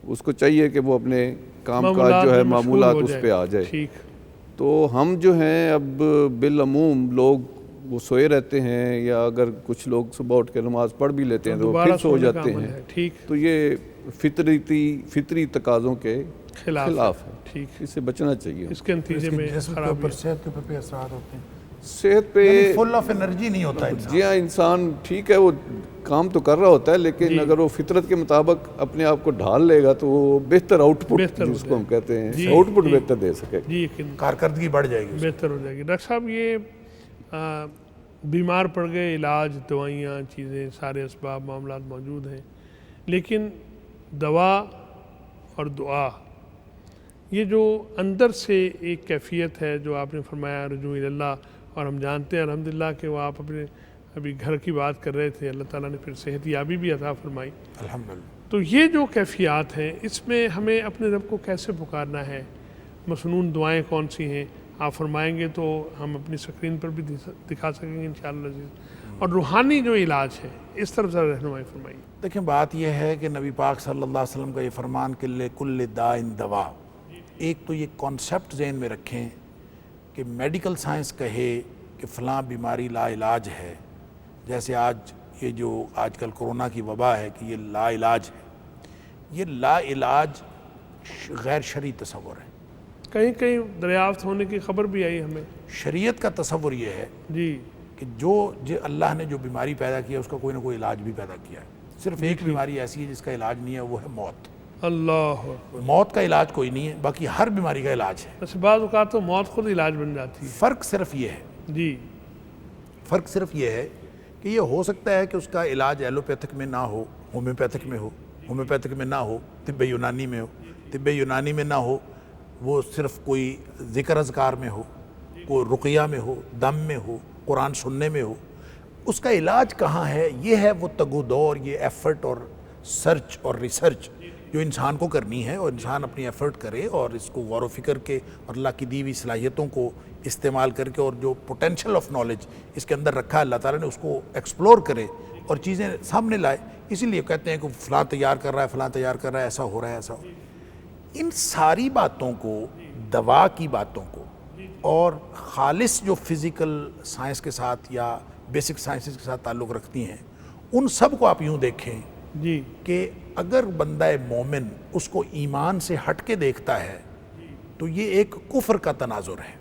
اس کو چاہیے کہ وہ اپنے کام کاج جو ہے معمولات اس پہ آ جائے. تو ہم جو ہیں اب بالعموم لوگ وہ سوئے رہتے ہیں، یا اگر کچھ لوگ صبح اٹھ کے نماز پڑھ بھی لیتے ہیں تو پھر سو جاتے ہیں. تو یہ فطری تقاضوں کے خلاف ہے. اس سے بچنا چاہیے. اس کے نتیجے میں صحت کے اوپر بھی اثرات ہوتے ہیں، صحت پہ فل آف انرجی نہیں ہوتا ہے. جی ہاں، انسان ٹھیک ہے وہ کام تو کر رہا ہوتا ہے، لیکن اگر وہ فطرت کے مطابق اپنے آپ کو ڈھال لے گا تو وہ بہتر آؤٹ پٹ جس کو ہم کہتے ہیں آؤٹ پٹ بہتر دے سکے. جی کارکردگی بڑھ جائے گی، بہتر ہو جائے گی. ڈاکٹر صاحب یہ بیمار پڑ گئے، علاج، دوائیاں، چیزیں، سارے اسباب معاملات موجود ہیں، لیکن دوا اور دعا یہ جو اندر سے ایک کیفیت ہے جو آپ نے فرمایا رجوع اللہ، اور ہم جانتے ہیں الحمدللہ کہ وہ آپ اپنے ابھی گھر کی بات کر رہے تھے، اللہ تعالیٰ نے پھر صحت یابی بھی عطا فرمائی الحمدللہ. تو یہ جو کیفیات ہیں اس میں ہمیں اپنے رب کو کیسے پکارنا ہے؟ مسنون دعائیں کون سی ہیں آپ فرمائیں گے تو ہم اپنی سکرین پر بھی دکھا سکیں گے انشاءاللہ عزیز. اور روحانی جو علاج ہے اس طرف ذرا رہنمائی فرمائیے. دیکھیں بات یہ ہے کہ نبی پاک صلی اللہ علیہ وسلم کا یہ فرمان کہ لکل داء دوا، ایک تو یہ کانسیپٹ ذہن میں رکھیں کہ میڈیکل سائنس کہے کہ فلاں بیماری لا علاج ہے، جیسے آج یہ جو آج کل کرونا کی وبا ہے کہ یہ لا علاج ہے. یہ لا علاج غیر شرعی تصور ہے. کہیں کہیں دریافت ہونے کی خبر بھی آئی ہمیں. شریعت کا تصور یہ ہے جی کہ جو اللہ نے جو بیماری پیدا کیا اس کا کوئی نہ کوئی علاج بھی پیدا کیا ہے. صرف ایک بیماری ایسی ہے جس کا علاج نہیں ہے، وہ ہے موت. اللہ، موت کا علاج کوئی نہیں ہے، باقی ہر بیماری کا علاج ہے. بس بعض اوقات تو موت خود علاج بن جاتی ہے. فرق صرف یہ ہے، جی فرق صرف یہ ہے کہ یہ ہو سکتا ہے کہ اس کا علاج ایلوپیتھک میں نہ ہو، ہومیوپیتھک میں ہو، ہومیوپیتھک میں نہ ہو، طب یونانی میں ہو، طب یونانی میں نہ ہو، وہ صرف کوئی ذکر اذکار میں ہو، کوئی رقیہ میں ہو، دم میں ہو، قرآن سننے میں ہو. اس کا علاج کہاں ہے؟ یہ ہے وہ تگو دور، یہ ایفرٹ اور سرچ اور ریسرچ جو انسان کو کرنی ہے، اور انسان اپنی ایفرٹ کرے اور اس کو غور و فکر کے اور اللہ کی دی ہوئی صلاحیتوں کو استعمال کر کے، اور جو پوٹینشل آف نالج اس کے اندر رکھا ہے اللہ تعالیٰ نے، اس کو ایکسپلور کرے اور چیزیں سامنے لائے. اسی لیے کہتے ہیں کہ فلاں تیار کر رہا ہے، فلاں تیار کر رہا ہے، ایسا ہو رہا ہے، ایسا ہو. ان ساری باتوں کو، دوا کی باتوں کو، اور خالص جو فزیکل سائنس کے ساتھ یا بیسک سائنسز کے ساتھ تعلق رکھتی ہیں، ان سب کو آپ یوں دیکھیں جی کہ اگر بندہ مومن اس کو ایمان سے ہٹ کے دیکھتا ہے تو یہ ایک کفر کا تناظر ہے.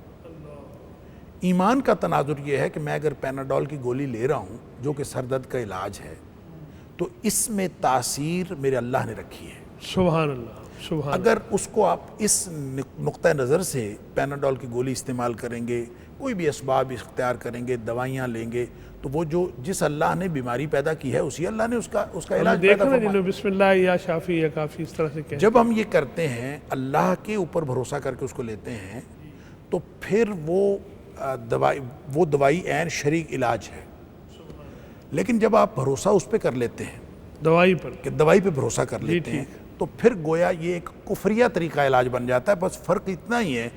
ایمان کا تناظر یہ ہے کہ میں اگر پیناڈول کی گولی لے رہا ہوں جو کہ سر درد کا علاج ہے، تو اس میں تاثیر میرے اللہ نے رکھی ہے. سبحان اللہ. سبحان اگر اس کو آپ اس نقطہ نظر سے پیناڈول کی گولی استعمال کریں گے، کوئی بھی اسباب اختیار کریں گے، دوائیاں لیں گے، تو وہ جس اللہ نے بیماری پیدا کی ہے اسی اللہ نے اس کا علاج پیدا دیکھا نا فرمایا۔ جنہوں بسم اللہ یا شافی یا کافی اس طرح سے کہتے جب ہم یہ کرتے ہیں، اللہ کے اوپر بھروسہ کر کے اس کو لیتے ہیں، تو پھر وہ دوائی عین شرعی علاج ہے۔ لیکن جب آپ بھروسہ اس پہ کر لیتے ہیں دوائی پر کہ دوائی پہ بھروسہ کر لیتے ہیں، تو پھر گویا یہ ایک کفریہ طریقہ علاج بن جاتا ہے۔ بس فرق اتنا ہی ہے،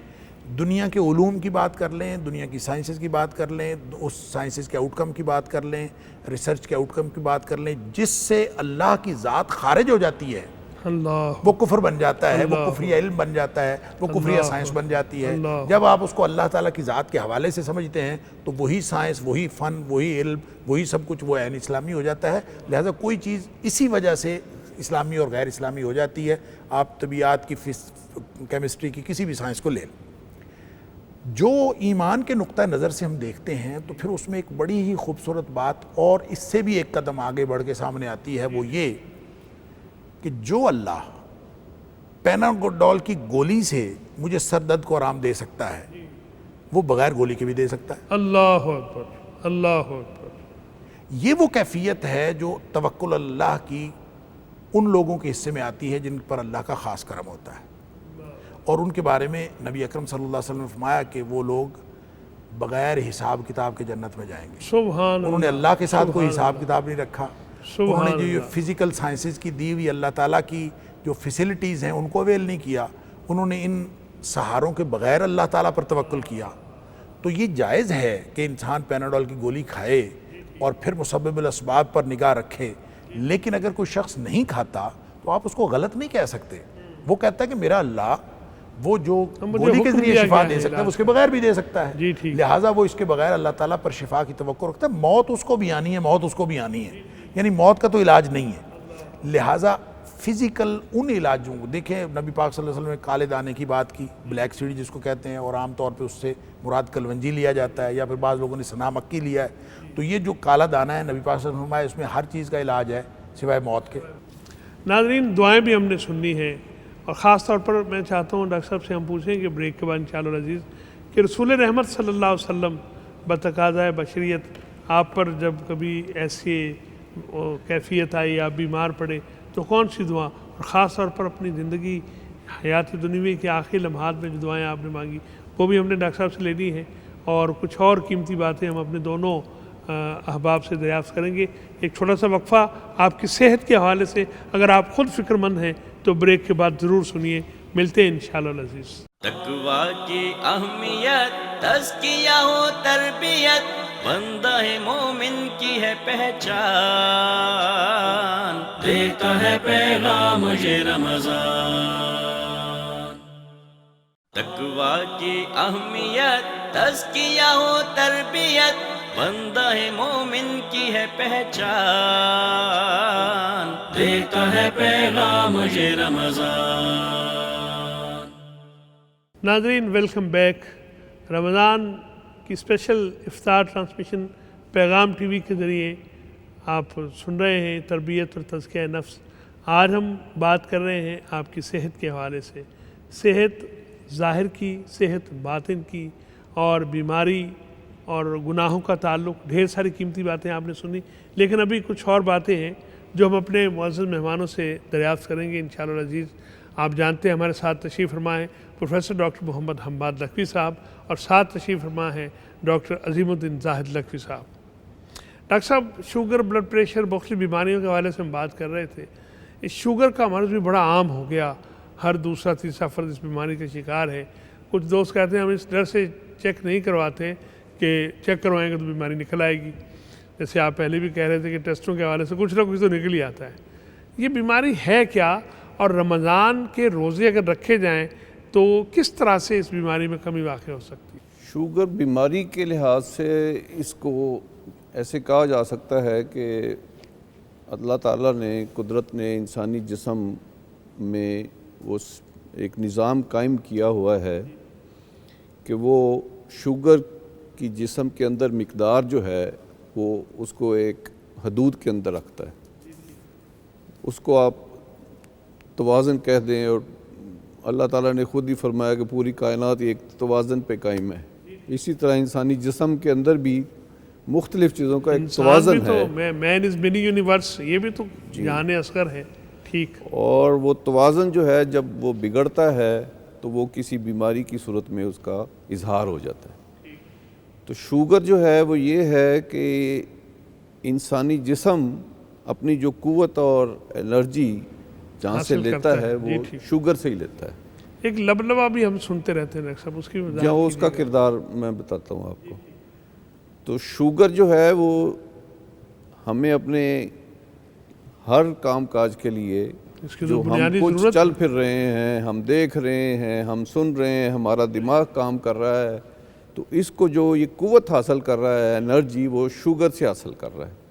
دنیا کے علوم کی بات کر لیں، دنیا کی سائنسز کی بات کر لیں، اس سائنسز کے آؤٹ کم کی بات کر لیں، ریسرچ کے آؤٹ کم کی بات کر لیں، جس سے اللہ کی ذات خارج ہو جاتی ہے، اللہ وہ کفر بن جاتا ہے، وہ کفری علم بن جاتا ہے، وہ کفری سائنس بن جاتی ہے۔ جب آپ اس کو اللہ تعالیٰ کی ذات کے حوالے سے سمجھتے ہیں تو وہی سائنس، وہی فن، وہی علم، وہی سب کچھ وہ عین اسلامی ہو جاتا ہے۔ لہذا کوئی چیز اسی وجہ سے اسلامی اور غیر اسلامی ہو جاتی ہے۔ آپ طبیعات کی کیمسٹری کی کسی بھی سائنس کو لے لیں، جو ایمان کے نقطہ نظر سے ہم دیکھتے ہیں تو پھر اس میں ایک بڑی ہی خوبصورت بات اور اس سے بھی ایک قدم آگے بڑھ کے سامنے آتی ہے، وہ یہ کہ جو اللہ پیناڈول کی گولی سے مجھے سر درد کو آرام دے سکتا ہے، وہ بغیر گولی کے بھی دے سکتا ہے۔ اللہ اکبر، اللہ اکبر۔ یہ وہ کیفیت ہے جو توکل اللہ کی ان لوگوں کے حصے میں آتی ہے جن پر اللہ کا خاص کرم ہوتا ہے، اور ان کے بارے میں نبی اکرم صلی اللہ علیہ وسلم نے فرمایا کہ وہ لوگ بغیر حساب کتاب کے جنت میں جائیں گے۔ سبحان انہوں نے اللہ کے ساتھ کوئی حساب کتاب نہیں رکھا، انہوں سبحان نے جو یہ فزیکل سائنسز کی دی ہوئی اللہ تعالیٰ کی جو فیسلٹیز ہیں ان کو اویل نہیں کیا، انہوں نے ان سہاروں کے بغیر اللہ تعالیٰ پر توکل کیا۔ تو یہ جائز ہے کہ انسان پیناڈول کی گولی کھائے اور پھر مسبب الاسباب پر نگاہ رکھے، لیکن اگر کوئی شخص نہیں کھاتا تو آپ اس کو غلط نہیں کہہ سکتے۔ وہ کہتا ہے کہ میرا اللہ وہ جو گولی کے حکم ذریعے دیا شفا گیا دے ہے سکتا ہے علاج اس کے بغیر بھی دے سکتا ہے، جی ٹھیک۔ لہٰذا وہ اس کے بغیر اللہ تعالیٰ پر شفا کی توقع رکھتا ہے۔ موت اس کو بھی آنی ہے، موت اس کو بھی آنی ہے، یعنی موت کا تو علاج نہیں ہے۔ لہٰذا فزیکل ان علاجوں کو دیکھیں، نبی پاک صلی اللہ علیہ وسلم نے کالے دانے کی بات کی، بلیک سیڈ جس کو کہتے ہیں، اور عام طور پہ اس سے مراد کلونجی لیا جاتا ہے، یا پھر بعض لوگوں نے سنا مکی لیا ہے۔ تو یہ جو کالا دانہ ہے، نبی پاک صلی اللہ علیہ وسلم نے اس میں ہر چیز کا علاج ہے سوائے موت کے۔ ناظرین، دعائیں بھی ہم نے سننی ہیں، اور خاص طور پر میں چاہتا ہوں ڈاکٹر صاحب سے ہم پوچھیں کہ بریک کے بعد انشاءاللہ العزیز کہ رسول رحمت صلی اللہ علیہ وسلم بتقاضۂ بشریت آپ پر جب کبھی ایسی کیفیت آئی، آپ بیمار پڑے، تو کون سی دعا، اور خاص طور پر اپنی زندگی حیات دنیوی کے آخری لمحات میں جو دعائیں آپ نے مانگی وہ بھی ہم نے ڈاکٹر صاحب سے لینی ہیں، اور کچھ اور قیمتی باتیں ہم اپنے دونوں احباب سے دریافت کریں گے۔ ایک چھوٹا سا وقفہ آپ کی صحت کے حوالے سے، اگر آپ خود فکر مند ہیں تو بریک کے بعد ضرور سنیے۔ ملتے ہیں انشاءاللہ العزیز۔ تقویٰ کی اہمیت، تزکیہ و تربیت، بندہ مومن کی ہے پہچان، دیتا ہے پیغام یہ رمضان۔ تقویٰ کی اہمیت، تزکیہ و تربیت، بندہ مومن کی ہے پہچان، دیتا ہے پیغام یہ رمضان۔ ناظرین، ویلکم بیک۔ رمضان کی اسپیشل افطار ٹرانسمیشن پیغام ٹی وی کے ذریعے آپ سن رہے ہیں، تربیت اور تزکیہ نفس۔ آج ہم بات کر رہے ہیں آپ کی صحت کے حوالے سے، صحت ظاہر کی، صحت باطن کی، اور بیماری اور گناہوں کا تعلق۔ ڈھیر ساری قیمتی باتیں آپ نے سنی، لیکن ابھی کچھ اور باتیں ہیں جو ہم اپنے معزز مہمانوں سے دریافت کریں گے انشاءاللہ العزیز۔ آپ جانتے ہیں ہمارے ساتھ تشریف فرما ہیں پروفیسر ڈاکٹر محمد حماد لکھوی صاحب، اور ساتھ تشریف فرما ہیں ڈاکٹر عظیم الدین زاہد لکھوی صاحب۔ ڈاکٹر صاحب، شوگر، بلڈ پریشر، مختلف بیماریوں کے حوالے سے ہم بات کر رہے تھے۔ اس شوگر کا مرض بھی بڑا عام ہو گیا، ہر دوسرا تیسرا فرد اس بیماری کا شکار ہے۔ کچھ دوست کہتے ہیں ہم اس ڈر سے چیک نہیں کرواتے کہ چیک کروائیں گے تو بیماری نکل آئے گی، جیسے آپ پہلے بھی کہہ رہے تھے کہ ٹیسٹوں کے حوالے سے کچھ نہ کچھ تو نکل ہی آتا ہے۔ یہ بیماری ہے کیا، اور رمضان کے روزے اگر رکھے جائیں تو کس طرح سے اس بیماری میں کمی واقع ہو سکتی ہے؟ شوگر بیماری کے لحاظ سے اس کو ایسے کہا جا سکتا ہے کہ اللہ تعالیٰ نے، قدرت نے انسانی جسم میں وہ ایک نظام قائم کیا ہوا ہے کہ وہ شوگر کی جسم کے اندر مقدار جو ہے وہ اس کو ایک حدود کے اندر رکھتا ہے۔ اس کو آپ توازن کہہ دیں اور اللہ تعالیٰ نے خود ہی فرمایا کہ پوری کائنات ایک توازن پہ قائم ہے، اسی طرح انسانی جسم کے اندر بھی مختلف چیزوں کا ایک توازن ہے، مین از منی یونیورس، یہ بھی تو جہان اصغر ہے، ٹھیک. اور وہ توازن جو ہے جب وہ بگڑتا ہے تو وہ کسی بیماری کی صورت میں اس کا اظہار ہو جاتا ہے. تو شوگر جو ہے وہ یہ ہے کہ انسانی جسم اپنی جو قوت اور انرجی جہاں سے لیتا ہے وہ شوگر سے ہی لیتا ہے. ایک لبلبا بھی ہم سنتے رہتے ہیں ڈاکٹر صاحب، اس کی جہاں اس کا کردار میں بتاتا ہوں آپ کو. تو شوگر جو ہے وہ ہمیں اپنے ہر کام کاج کے لیے جو ہم کچھ چل پھر رہے ہیں، ہم دیکھ رہے ہیں، ہم سن رہے ہیں، ہمارا دماغ کام کر رہا ہے، تو اس کو جو یہ قوت حاصل کر رہا ہے، انرجی، وہ شوگر سے حاصل کر رہا ہے.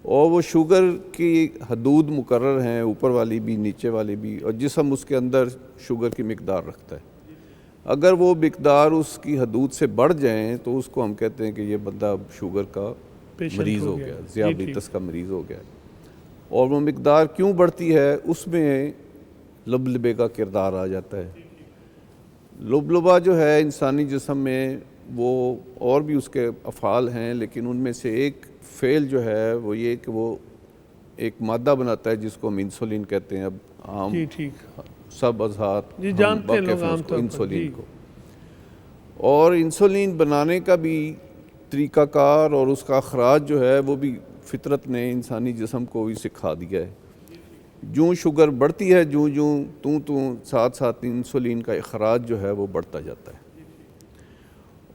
اور وہ شوگر کی حدود مقرر ہیں، اوپر والی بھی نیچے والی بھی، اور جسم اس کے اندر شوگر کی مقدار رکھتا ہے. اگر وہ مقدار اس کی حدود سے بڑھ جائیں تو اس کو ہم کہتے ہیں کہ یہ بندہ شوگر کا مریض ہو گیا، ذیابیطس کا مریض ہو گیا. اور وہ مقدار کیوں بڑھتی ہے، اس میں لبلبے کا کردار آ جاتا ہے. لبلبا جو ہے انسانی جسم میں، وہ اور بھی اس کے افعال ہیں، لیکن ان میں سے ایک فعل جو ہے وہ یہ کہ وہ ایک مادہ بناتا ہے جس کو ہم انسولین کہتے ہیں. اب عام سب اذہان جانتے ہیں انسولین کو. اور انسولین بنانے کا بھی طریقہ کار اور اس کا اخراج جو ہے وہ بھی فطرت نے انسانی جسم کو بھی سکھا دیا ہے. جوں شوگر بڑھتی ہے، جوں ساتھ ساتھ انسولین کا اخراج جو ہے وہ بڑھتا جاتا ہے.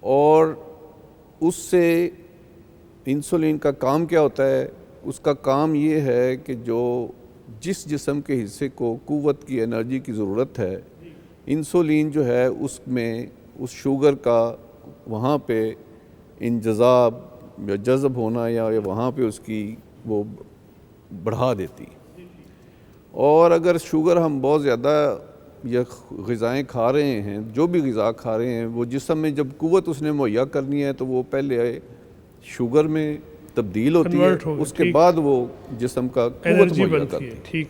اور اس سے انسولین کا کام کیا ہوتا ہے؟ اس کا کام یہ ہے کہ جو جس جسم کے حصے کو قوت کی انرجی کی ضرورت ہے، انسولین جو ہے اس میں اس شوگر کا وہاں پہ انجذاب یا جذب ہونا یا وہاں پہ اس کی وہ بڑھا دیتی. اور اگر شوگر ہم بہت زیادہ یا غذائیں کھا رہے ہیں، جو بھی غذا کھا رہے ہیں، وہ جسم میں جب قوت اس نے مہیا کرنی ہے تو وہ پہلے شوگر میں تبدیل ہوتی ہے، اس کے بعد وہ جسم کا قوت مہیا کرتی ہے. ٹھیک.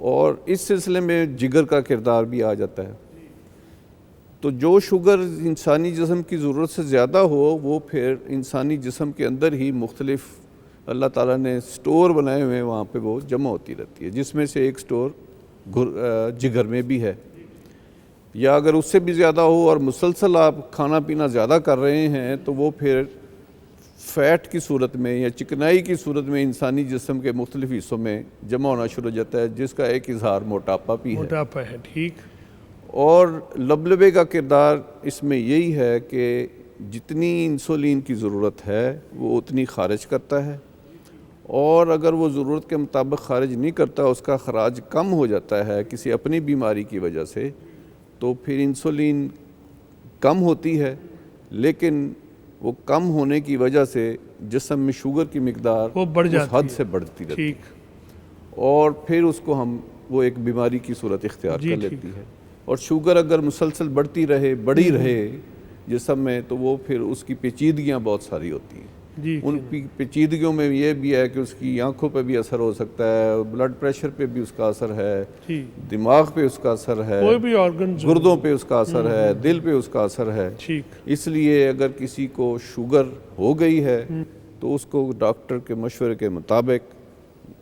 اور اس سلسلے میں جگر کا کردار بھی آ جاتا ہے. تو جو شوگر انسانی جسم کی ضرورت سے زیادہ ہو، وہ پھر انسانی جسم کے اندر ہی مختلف اللہ تعالیٰ نے سٹور بنائے ہوئے ہیں، وہاں پہ وہ جمع ہوتی رہتی ہے، جس میں سے ایک سٹور جگر میں بھی ہے. یا اگر اس سے بھی زیادہ ہو اور مسلسل آپ کھانا پینا زیادہ کر رہے ہیں تو وہ پھر فیٹ کی صورت میں یا چکنائی کی صورت میں انسانی جسم کے مختلف حصوں میں جمع ہونا شروع ہو جاتا ہے، جس کا ایک اظہار موٹاپا بھی ہے. موٹاپا ہے. ٹھیک. اور لبلبے کا کردار اس میں یہی ہے کہ جتنی انسولین کی ضرورت ہے وہ اتنی خارج کرتا ہے، اور اگر وہ ضرورت کے مطابق خارج نہیں کرتا، اس کا خراج کم ہو جاتا ہے کسی اپنی بیماری کی وجہ سے، تو پھر انسولین کم ہوتی ہے. لیکن وہ کم ہونے کی وجہ سے جسم میں شوگر کی مقدار اس حد سے بڑھتی رہتی ہے، اور پھر اس کو وہ ایک بیماری کی صورت اختیار کر لیتی ہے. اور شوگر اگر مسلسل بڑھتی رہے، بڑھی رہے جسم میں، تو وہ پھر اس کی پیچیدگیاں بہت ساری ہوتی ہیں. ان پیچیدگیوں میں یہ بھی ہے کہ اس کی آنکھوں پہ بھی اثر ہو سکتا ہے، بلڈ پریشر پہ بھی اس کا اثر ہے، دماغ پہ اس کا اثر ہے، گردوں پہ اس کا اثر ہے، دل پہ اس کا اثر ہے. اس لیے اگر کسی کو شوگر ہو گئی ہے تو اس کو ڈاکٹر کے مشورے کے مطابق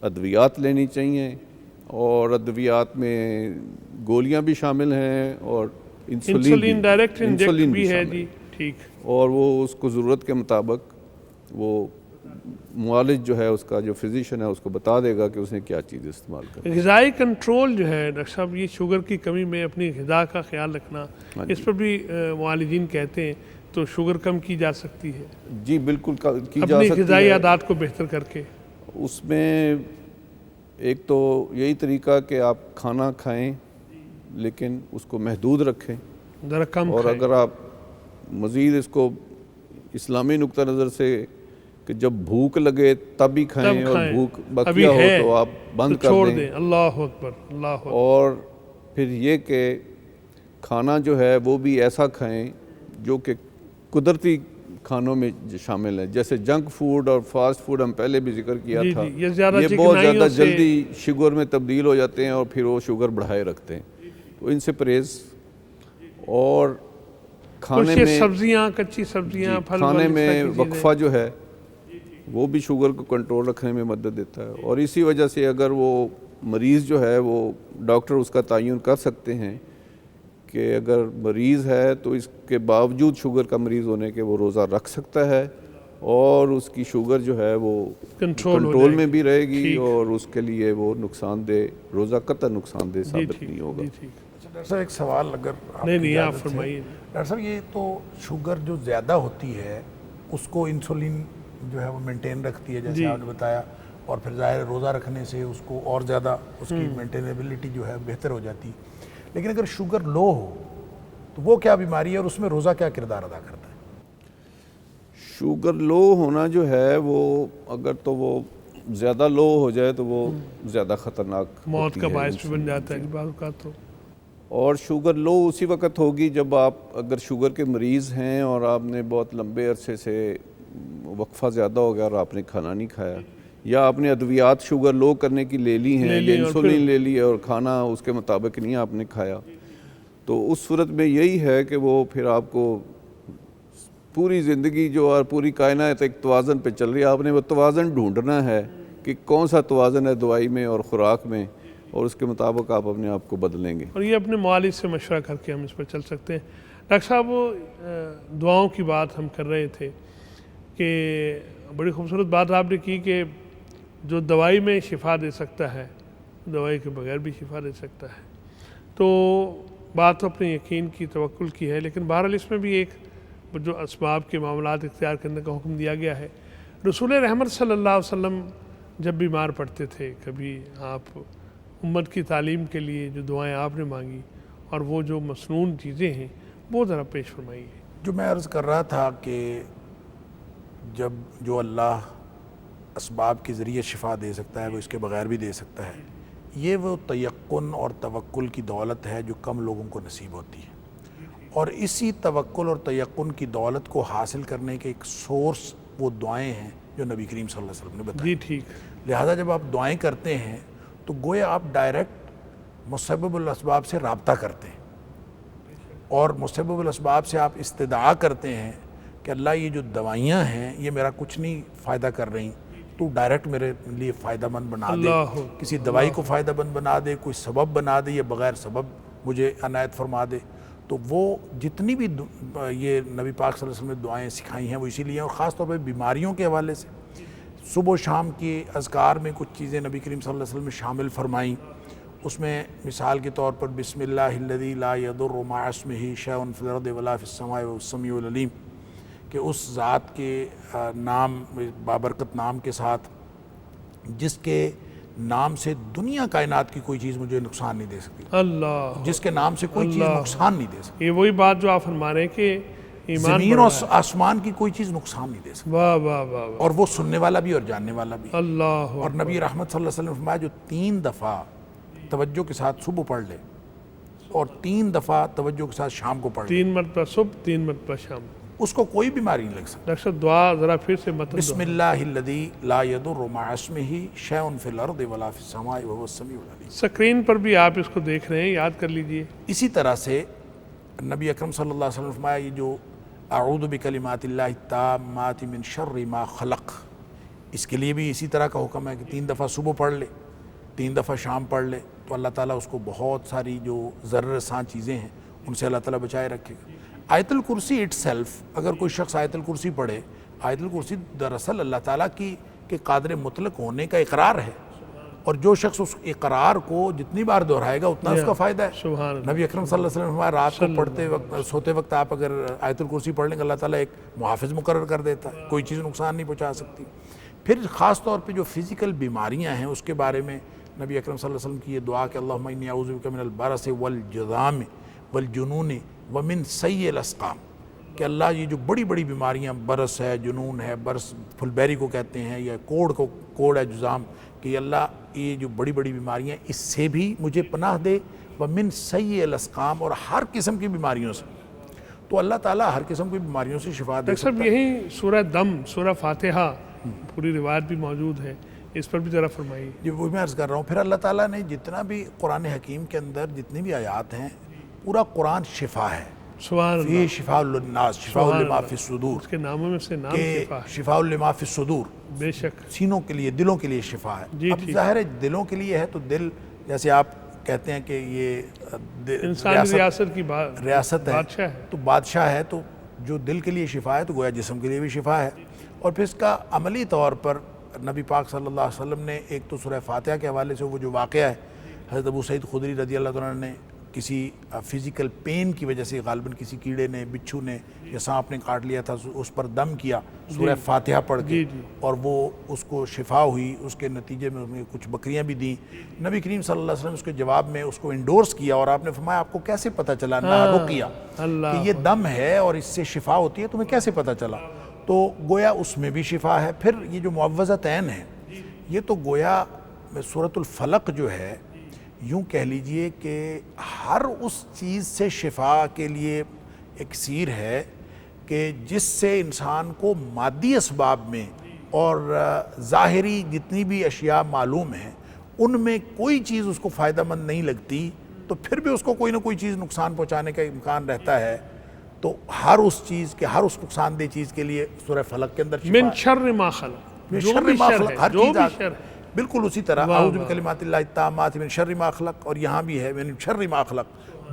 ادویات لینی چاہیے. اور ادویات میں گولیاں بھی شامل ہیں اور انسولین ڈائریکٹ انجیکٹ بھی ہے. ٹھیک. اور وہ اس کو ضرورت کے مطابق وہ معالج جو ہے، اس کا جو فزیشین ہے، اس کو بتا دے گا کہ اس نے کیا چیز استعمال کرنی. غذائی کنٹرول جو ہے ڈاکٹر صاحب، یہ شوگر کی کمی میں اپنی غذا کا خیال رکھنا، اس پر بھی معالجین کہتے ہیں تو شوگر کم کی جا سکتی ہے. جی بالکل کی جا سکتی ہے، اپنی غذائی عادات کو بہتر کر کے. اس میں ایک تو یہی طریقہ کہ آپ کھانا کھائیں لیکن اس کو محدود رکھیں، ذرا کم. اور اگر آپ مزید اس کو اسلامی نقطہ نظر سے کہ جب بھوک لگے تب ہی کھائیں، اور بھوک بقیہ ہو تو آپ بند کر دیں. اللہ اکبر، اللہ اکبر. اور پھر یہ کہ کھانا جو ہے وہ بھی ایسا کھائیں جو کہ قدرتی کھانوں میں شامل ہے، جیسے جنک فوڈ اور فاسٹ فوڈ ہم پہلے بھی ذکر کیا تھا، یہ بہت زیادہ جلدی شوگر میں تبدیل ہو جاتے ہیں اور پھر وہ شوگر بڑھائے رکھتے ہیں. تو ان سے پرہیز، اور کھانے کچھ میں سبزیاں، کچی سبزیاں، پھل کھانے پھل، اس میں طرح کی چیزیں۔ وقفہ جو ہے وہ بھی شوگر کو کنٹرول رکھنے میں مدد دیتا ہے، اور اسی وجہ سے اگر وہ مریض جو ہے وہ ڈاکٹر اس کا تعین کر سکتے ہیں کہ اگر مریض ہے تو اس کے باوجود شوگر کا مریض ہونے کے وہ روزہ رکھ سکتا ہے، اور اس کی شوگر جو ہے وہ کنٹرول ہو کنٹرول جائے میں گی۔ بھی رہے گی، ٹھیک۔ اور اس کے لیے وہ نقصان دہ روزہ قطعا نقصان دہ جی ثابت ٹھیک، نہیں ہوگا۔ جی ٹھیک۔ ڈاکٹر صاحب ایک سوال اگر نہیں کی نہیں، آپ اجازت ہے۔ فرمائیے۔ ڈاکٹر صاحب یہ تو شوگر جو زیادہ ہوتی ہے اس کو انسولین جو ہے وہ مینٹین رکھتی ہے جیسے آپ نے بتایا، اور پھر ظاہر روزہ رکھنے سے اس کو اور زیادہ اس کی مینٹینیبلٹی جو ہے بہتر ہو جاتی، لیکن اگر شوگر لو ہو تو وہ کیا بیماری ہے اور اس میں روزہ کیا کردار ادا کرتا ہے؟ شوگر لو ہونا جو ہے وہ اگر تو وہ زیادہ لو ہو جائے تو وہ زیادہ خطرناک موت ہوتی کا ہے باعث بھی انسان بن جاتا ہے کی۔ جی بعض اوقات تو۔ اور شوگر لو اسی وقت ہوگی جب آپ اگر شوگر کے مریض ہیں اور آپ نے بہت لمبے عرصے سے وقفہ زیادہ ہو گیا اور آپ نے کھانا نہیں کھایا، یا آپ نے ادویات شوگر لو کرنے کی لے لی ہیں یا انسولین لے لی ہے اور کھانا اس کے مطابق نہیں آپ نے کھایا، تو اس صورت میں یہی ہے کہ وہ پھر آپ کو پوری زندگی جو اور پوری کائنات ایک توازن پہ چل رہی ہے، آپ نے وہ توازن ڈھونڈنا ہے کہ کون سا توازن ہے دوائی میں اور خوراک میں، اور اس کے مطابق آپ اپنے آپ کو بدلیں گے۔ اور یہ اپنے معالج سے مشورہ کر کے ہم اس پر چل سکتے ہیں۔ ڈاکٹر صاحب وہ دعاؤں کی بات ہم کر رہے تھے کہ بڑی خوبصورت بات آپ نے کی کہ جو دوائی میں شفا دے سکتا ہے دوائی کے بغیر بھی شفا دے سکتا ہے، تو بات تو اپنے یقین کی، توکل کی ہے، لیکن بہرحال اس میں بھی ایک جو اسباب کے معاملات اختیار کرنے کا حکم دیا گیا ہے۔ رسول رحمت صلی اللہ علیہ وسلم جب بیمار پڑتے تھے، کبھی آپ امت کی تعلیم کے لیے جو دعائیں آپ نے مانگی اور وہ جو مسنون چیزیں ہیں وہ ذرا پیش فرمائیے۔ جو میں عرض کر رہا تھا کہ جب جو اللہ اسباب کے ذریعے شفا دے سکتا ہے وہ اس کے بغیر بھی دے سکتا ہے، یہ وہ تیقن اور توکل کی دولت ہے جو کم لوگوں کو نصیب ہوتی ہے، اور اسی توکل اور تیقن کی دولت کو حاصل کرنے کے ایک سورس وہ دعائیں ہیں جو نبی کریم صلی اللہ علیہ وسلم نے بتائی۔ جی ٹھیک۔ لہٰذا جب آپ دعائیں کرتے ہیں تو گویا آپ ڈائریکٹ مسبب الاسباب سے رابطہ کرتے ہیں، اور مسبب الاسباب سے آپ استدعا کرتے ہیں کہ اللہ یہ جو دوائیاں ہیں یہ میرا کچھ نہیں فائدہ کر رہی، تو ڈائریکٹ میرے لیے فائدہ مند بنا دے، کسی دوائی کو فائدہ مند بنا دے، کوئی سبب بنا دے یا بغیر سبب مجھے عنایت فرما دے۔ تو وہ جتنی بھی یہ نبی پاک صلی اللہ علیہ وسلم نے دعائیں سکھائی ہیں وہ اسی لیے ہیں، اور خاص طور پہ بیماریوں کے حوالے سے صبح و شام کی اذکار میں کچھ چیزیں نبی کریم صلی اللہ علیہ وسلم نے شامل فرمائیں۔ اس میں مثال کے طور پر بسم اللہ الذی لا یضر مع اسمہ شیء فی الارض ولا فی السماء وهو السمیع العلیم، کہ اس ذات کے نام بابرکت نام کے ساتھ جس کے نام سے دنیا کائنات کی کوئی چیز مجھے نقصان نہیں دے سکتی، اللہ، جس کے نام سے کوئی چیز نقصان نہیں دے سکتی، یہ وہی بات جو آپ فرما رہے ہیں کہ ایمان زمین اور آسمان کی کوئی چیز نقصان نہیں دے سکتی، واہ واہ واہ واہ، اور وہ سننے والا بھی اور جاننے والا بھی۔ اللہ، اور نبی رحمت صلی اللہ علیہ وسلم نے فرمایا جو 3 دفعہ توجہ کے ساتھ صبح پڑھ لے اور 3 دفعہ توجہ کے ساتھ شام کو پڑھ لے، 3 مرتبہ صبح 3 مرتبہ شام۔ اس کو کوئی بیماری نہیں لگ سکتی۔ ڈاکٹر صاحب دعا ذرا پھر سے متن بسم اللہ الذی لا یضر مع اسمہ شیء فی الارض ولا فی السماء وهو السمیع العلیم۔ سکرین پر بھی آپ اس کو دیکھ رہے ہیں، یاد کر لیجئے۔ اسی طرح سے نبی اکرم صلی اللہ علیہ وسلم نے فرمایا یہ جو اعوذ بکلمات اللہ التامات من شر ما خلق، اس کے لیے بھی اسی طرح کا حکم ہے کہ 3 دفعہ صبح پڑھ لے، 3 دفعہ شام پڑھ لے، تو اللہ تعالیٰ اس کو بہت ساری جو ضرر رساں چیزیں ہیں ان سے اللہ تعالیٰ بچائے رکھے گا۔ آیت الکرسی اٹ سیلف، اگر کوئی شخص آیت الکرسی پڑھے، آیت الکرسی دراصل اللہ تعالیٰ کی کہ قادر مطلق ہونے کا اقرار ہے، اور جو شخص اس اقرار کو جتنی بار دہرائے گا اتنا اس کا فائدہ ہے۔ سبحان اللہ۔ نبی اکرم صلی اللہ علیہ وسلم نے رات کو پڑھتے وقت سوتے وقت آپ اگر آیت الکرسی پڑھ لیں گے اللہ تعالیٰ ایک محافظ مقرر کر دیتا ہے، کوئی چیز نقصان نہیں پہنچا سکتی۔ پھر خاص طور پہ جو فزیکل بیماریاں ہیں اس کے بارے میں نبی اکرم صلی اللہ علیہ وسلم کی یہ دعا کہ اللہم انی اعوذ بک من البرص والجذام والجنون ومن سیء الاسقام، کہ اللہ یہ جو بڑی بڑی بیماریاں، برس ہے، جنون ہے، برس پھلبیری کو کہتے ہیں، یا کوڑ ہے جذام، کہ اللہ یہ جو بڑی بڑی بیماریاں اس سے بھی مجھے پناہ دے، ومن سیء الاسقام، اور ہر قسم کی بیماریوں سے۔ تو اللہ تعالیٰ ہر قسم کی بیماریوں سے شفا دے ڈاکٹر صاحب سکتا ہے۔ یہی سورہ دم، سورہ فاتحہ، پوری روایت بھی موجود ہے اس پر بھی ذرا فرمائیے۔ جی وہ میں عرض کر رہا ہوں، پھر اللہ تعالیٰ نے جتنا بھی قرآن حکیم کے اندر جتنی بھی آیات ہیں، پورا قرآن شفا ہے، سبحان اللہ، فیہ شفاء للناس شفاء لما فی الصدور، اس کے ناموں میں سے نام کہ شفا ہے، شفاء لما فی الصدور، بے شک، سینوں کے لیے، دلوں کے لیے شفا ہے۔ جی اب ٹھیک۔ ظاہر ہے دلوں کے لیے ہے تو دل، جیسے آپ کہتے ہیں کہ یہ انسانی ریاست کی ریاست ہے، بادشاہ ہے، تو بادشاہ ہے، تو جو دل کے لیے شفا ہے تو گویا جسم کے لیے بھی شفا ہے۔ اور پھر اس کا عملی طور پر نبی پاک صلی اللہ علیہ وسلم نے ایک تو سورہ فاتحہ کے حوالے سے وہ جو واقعہ ہے، حضرت ابو سعید خدری رضی اللہ عنہ نے کسی فزیکل پین کی وجہ سے، غالباً کسی کیڑے نے، بچھو نے یا سانپ نے کاٹ لیا تھا، اس پر دم کیا سورہ فاتحہ پڑھ کے، اور وہ اس کو شفا ہوئی، اس کے نتیجے میں انہیں کچھ بکریاں بھی دیں۔ نبی کریم صلی اللہ علیہ وسلم اس کے جواب میں اس کو انڈورس کیا، اور آپ نے فرمایا آپ کو کیسے پتہ چلا انہا رقیہ کہ یہ دم ہے اور اس سے شفا ہوتی ہے، تمہیں کیسے پتہ چلا؟ تو گویا اس میں بھی شفا ہے۔ پھر یہ جو معوذتین ہیں، یہ تو گویا سورۃ الفلق جو ہے، یوں کہہ لیجئے کہ ہر اس چیز سے شفا کے لیے اکسیر ہے کہ جس سے انسان کو مادی اسباب میں اور ظاہری جتنی بھی اشیاء معلوم ہیں ان میں کوئی چیز اس کو فائدہ مند نہیں لگتی، تو پھر بھی اس کو کوئی نہ کوئی چیز نقصان پہنچانے کا امکان رہتا ہے، تو ہر اس چیز کے، ہر اس نقصان دہ چیز کے لیے سورہ فلق کے اندر شفا ہے۔ من شر ما خلق، من جو شر بھی ما شر خلق، ہے، ہر جو چیز بھی آ شر ہے، بالکل اسی طرح اعوذ بکلمات اللہ التامات من شر ما خلق، اور یہاں بھی ہے من شر ما خلق،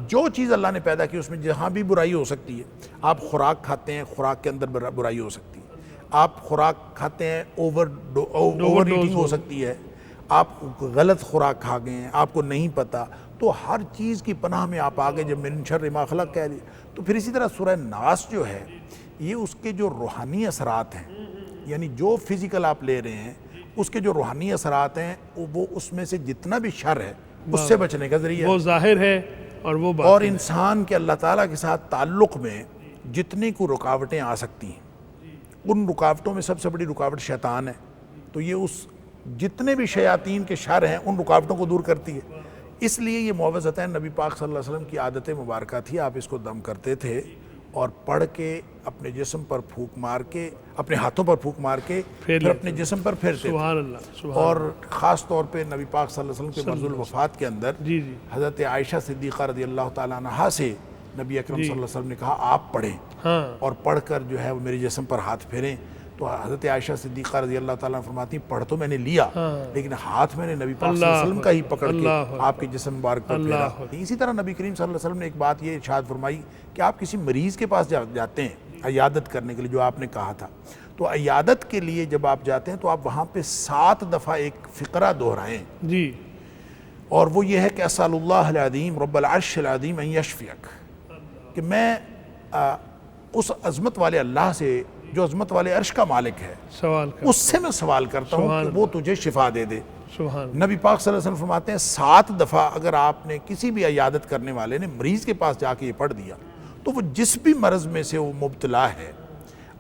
جو چیز اللہ نے پیدا کی اس میں جہاں بھی برائی ہو سکتی ہے۔ آپ خوراک کھاتے ہیں، خوراک کے اندر برائی ہو سکتی ہے، آپ خوراک کھاتے ہیں اوور ایٹنگ ہو سکتی ہے، آپ غلط خوراک کھا گئے ہیں، آپ کو نہیں پتہ، تو ہر چیز کی پناہ میں آپ آگے جب من شر ما خلق کہہ دی۔ تو پھر اسی طرح سورہ ناس جو ہے، یہ اس کے جو روحانی اثرات ہیں، یعنی جو فزیکل آپ لے رہے ہیں اس کے جو روحانی اثرات ہیں، وہ اس میں سے جتنا بھی شر ہے اس سے بچنے کا ذریعہ ہے، وہ ظاہر ہے اور وہ باطن اور انسان کے اللہ تعالیٰ کے ساتھ تعلق میں جتنی کو رکاوٹیں آ سکتی ہیں، ان رکاوٹوں میں سب سے بڑی رکاوٹ شیطان ہے، تو یہ اس جتنے بھی شیاطین کے شر ہیں ان رکاوٹوں کو دور کرتی ہے۔ اس لیے یہ معوذتین نبی پاک صلی اللہ علیہ وسلم کی عادت مبارکہ تھی، آپ اس کو دم کرتے تھے اور پڑھ کے اپنے جسم پر پھونک مار کے، اپنے ہاتھوں پر پھونک مار کے پھر اپنے جسم پر پھیرتے تھے۔ سبحان اللہ، سبحان اور خاص طور پہ نبی پاک صلی اللہ علیہ وسلم کے مرض الوفات کے اندر جی جی، حضرت عائشہ صدیقہ رضی اللہ تعالیٰ عنہا سے نبی اکرم صلی اللہ علیہ وسلم نے کہا آپ پڑھیں، ہاں، اور پڑھ کر جو ہے وہ میرے جسم پر ہاتھ پھیریں، تو حضرت عائشہ صدیقہ رضی اللہ تعالیٰ عنہ فرماتی پڑھ تو میں نے لیا، لیکن ہاتھ میں نے نبی پاک صلی اللہ علیہ وسلم کا ہی پکڑ کے آپ کے جسم مبارک پر پھیرا۔ اسی طرح نبی کریم صلی اللہ علیہ وسلم نے ایک بات یہ ارشاد فرمائی کہ آپ کسی مریض کے پاس جاتے ہیں عیادت کرنے کے لیے، جو آپ نے کہا تھا، تو عیادت کے لیے جب آپ جاتے ہیں تو آپ وہاں پہ 7 دفعہ ایک فقرہ دہرائیں، جی، اور وہ یہ ہے کہ اسأل اللہ العظیم رب العرش العظیم ان یشفیک، کہ میں اس عظمت والے اللہ سے جو عظمت والے عرش کا مالک ہے سوال کر، اس سے میں سوال کرتا ہوں کہ وہ تجھے شفا دے دے۔ سبحان نبی پاک صلی اللہ علیہ وسلم فرماتے ہیں 7 دفعہ اگر آپ نے کسی بھی عیادت کرنے والے نے مریض کے پاس جا کے یہ پڑھ دیا تو وہ جس بھی مرض میں سے وہ مبتلا ہے،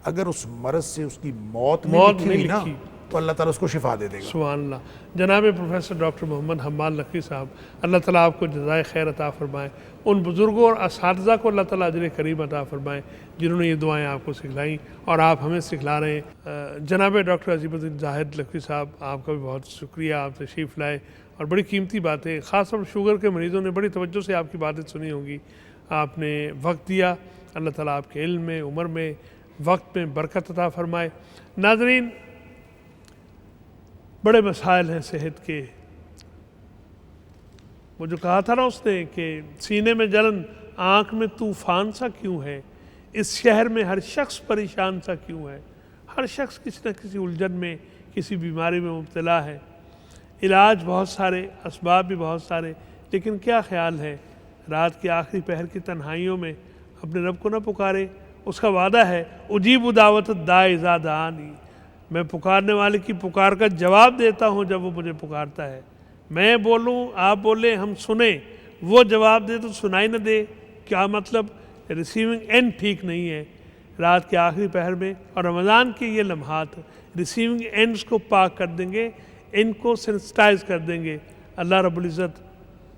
اگر اس مرض سے اس کی موت موت لکھی ہوئی نہیں نا لکھی، تو اللہ تعالیٰ اس کو شفا دے دے گا۔ سبحان اللہ۔ جناب پروفیسر ڈاکٹر محمد حماد لکھی صاحب، اللہ تعالیٰ آپ کو جزائے خیر عطا فرمائے، ان بزرگوں اور اساتذہ کو اللہ تعالیٰ اجر کریم عطا فرمائے جنہوں نے یہ دعائیں آپ کو سکھلائیں اور آپ ہمیں سکھلا رہے ہیں۔ جناب ڈاکٹر عظیم الدین زاہد لکھی صاحب، آپ کا بھی بہت شکریہ، آپ تشریف لائے اور بڑی قیمتی باتیں، خاص طور پر شوگر کے مریضوں نے بڑی توجہ سے آپ کی باتیں سنی ہوں گی، آپ نے وقت دیا، اللہ تعالیٰ آپ کے علم میں، عمر میں، وقت میں برکت عطا فرمائے۔ ناظرین، بڑے مسائل ہیں صحت کے، وہ جو کہا تھا نا اس نے کہ سینے میں جلن، آنکھ میں طوفان سا کیوں ہے، اس شہر میں ہر شخص پریشان سا کیوں ہے، ہر شخص کسی نہ کسی الجھن میں، کسی بیماری میں مبتلا ہے، علاج بہت سارے، اسباب بھی بہت سارے، لیکن کیا خیال ہے رات کے آخری پہر کی تنہائیوں میں اپنے رب کو نہ پکارے؟ اس کا وعدہ ہے اجیب دعوت الداع اذا دعانی، میں پکارنے والے کی پکار کا جواب دیتا ہوں جب وہ مجھے پکارتا ہے، میں بولوں آپ بولیں ہم سنیں، وہ جواب دے تو سنائی نہ دے، کیا مطلب؟ ریسیونگ اینڈ ٹھیک نہیں ہے رات کے آخری پہر میں، اور رمضان کے یہ لمحات ریسیونگ اینڈز کو پاک کر دیں گے، ان کو سینسٹائز کر دیں گے۔ اللہ رب العزت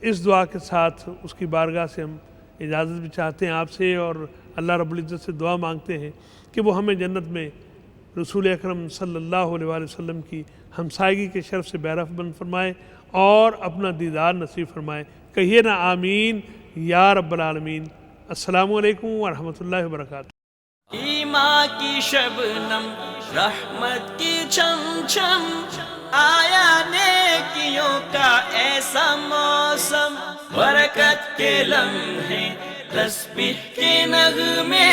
اس دعا کے ساتھ اس کی بارگاہ سے ہم اجازت بھی چاہتے ہیں آپ سے، اور اللہ رب العزت سے دعا مانگتے ہیں کہ وہ ہمیں جنت میں رسول اکرم صلی اللہ علیہ وآلہ وسلم کی ہمسائیگی کے شرف سے بہرہ بند فرمائے اور اپنا دیدار نصیب فرمائے۔ کہیے نا آمین یا رب العالمین۔ السلام علیکم ورحمۃ اللہ وبرکاتہ۔ ایمان کی شبنم رحمت کی چھم چھم، آیا نیکیوں کا ایسا موسم، برکت کے لمحے تسبیح کے نغمے،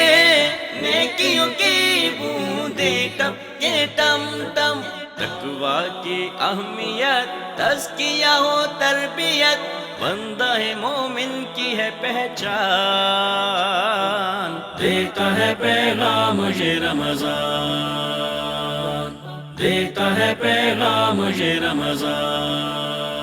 نیکیوں کی بوندیں ٹپ کے ٹم ٹم، تقویٰ کی اہمیت، تزکیہ و تربیت، بندہ مومن کی ہے پہچان، دیتا ہے پیغام یہ رمضان، دیتا ہے پیغام یہ رمضان۔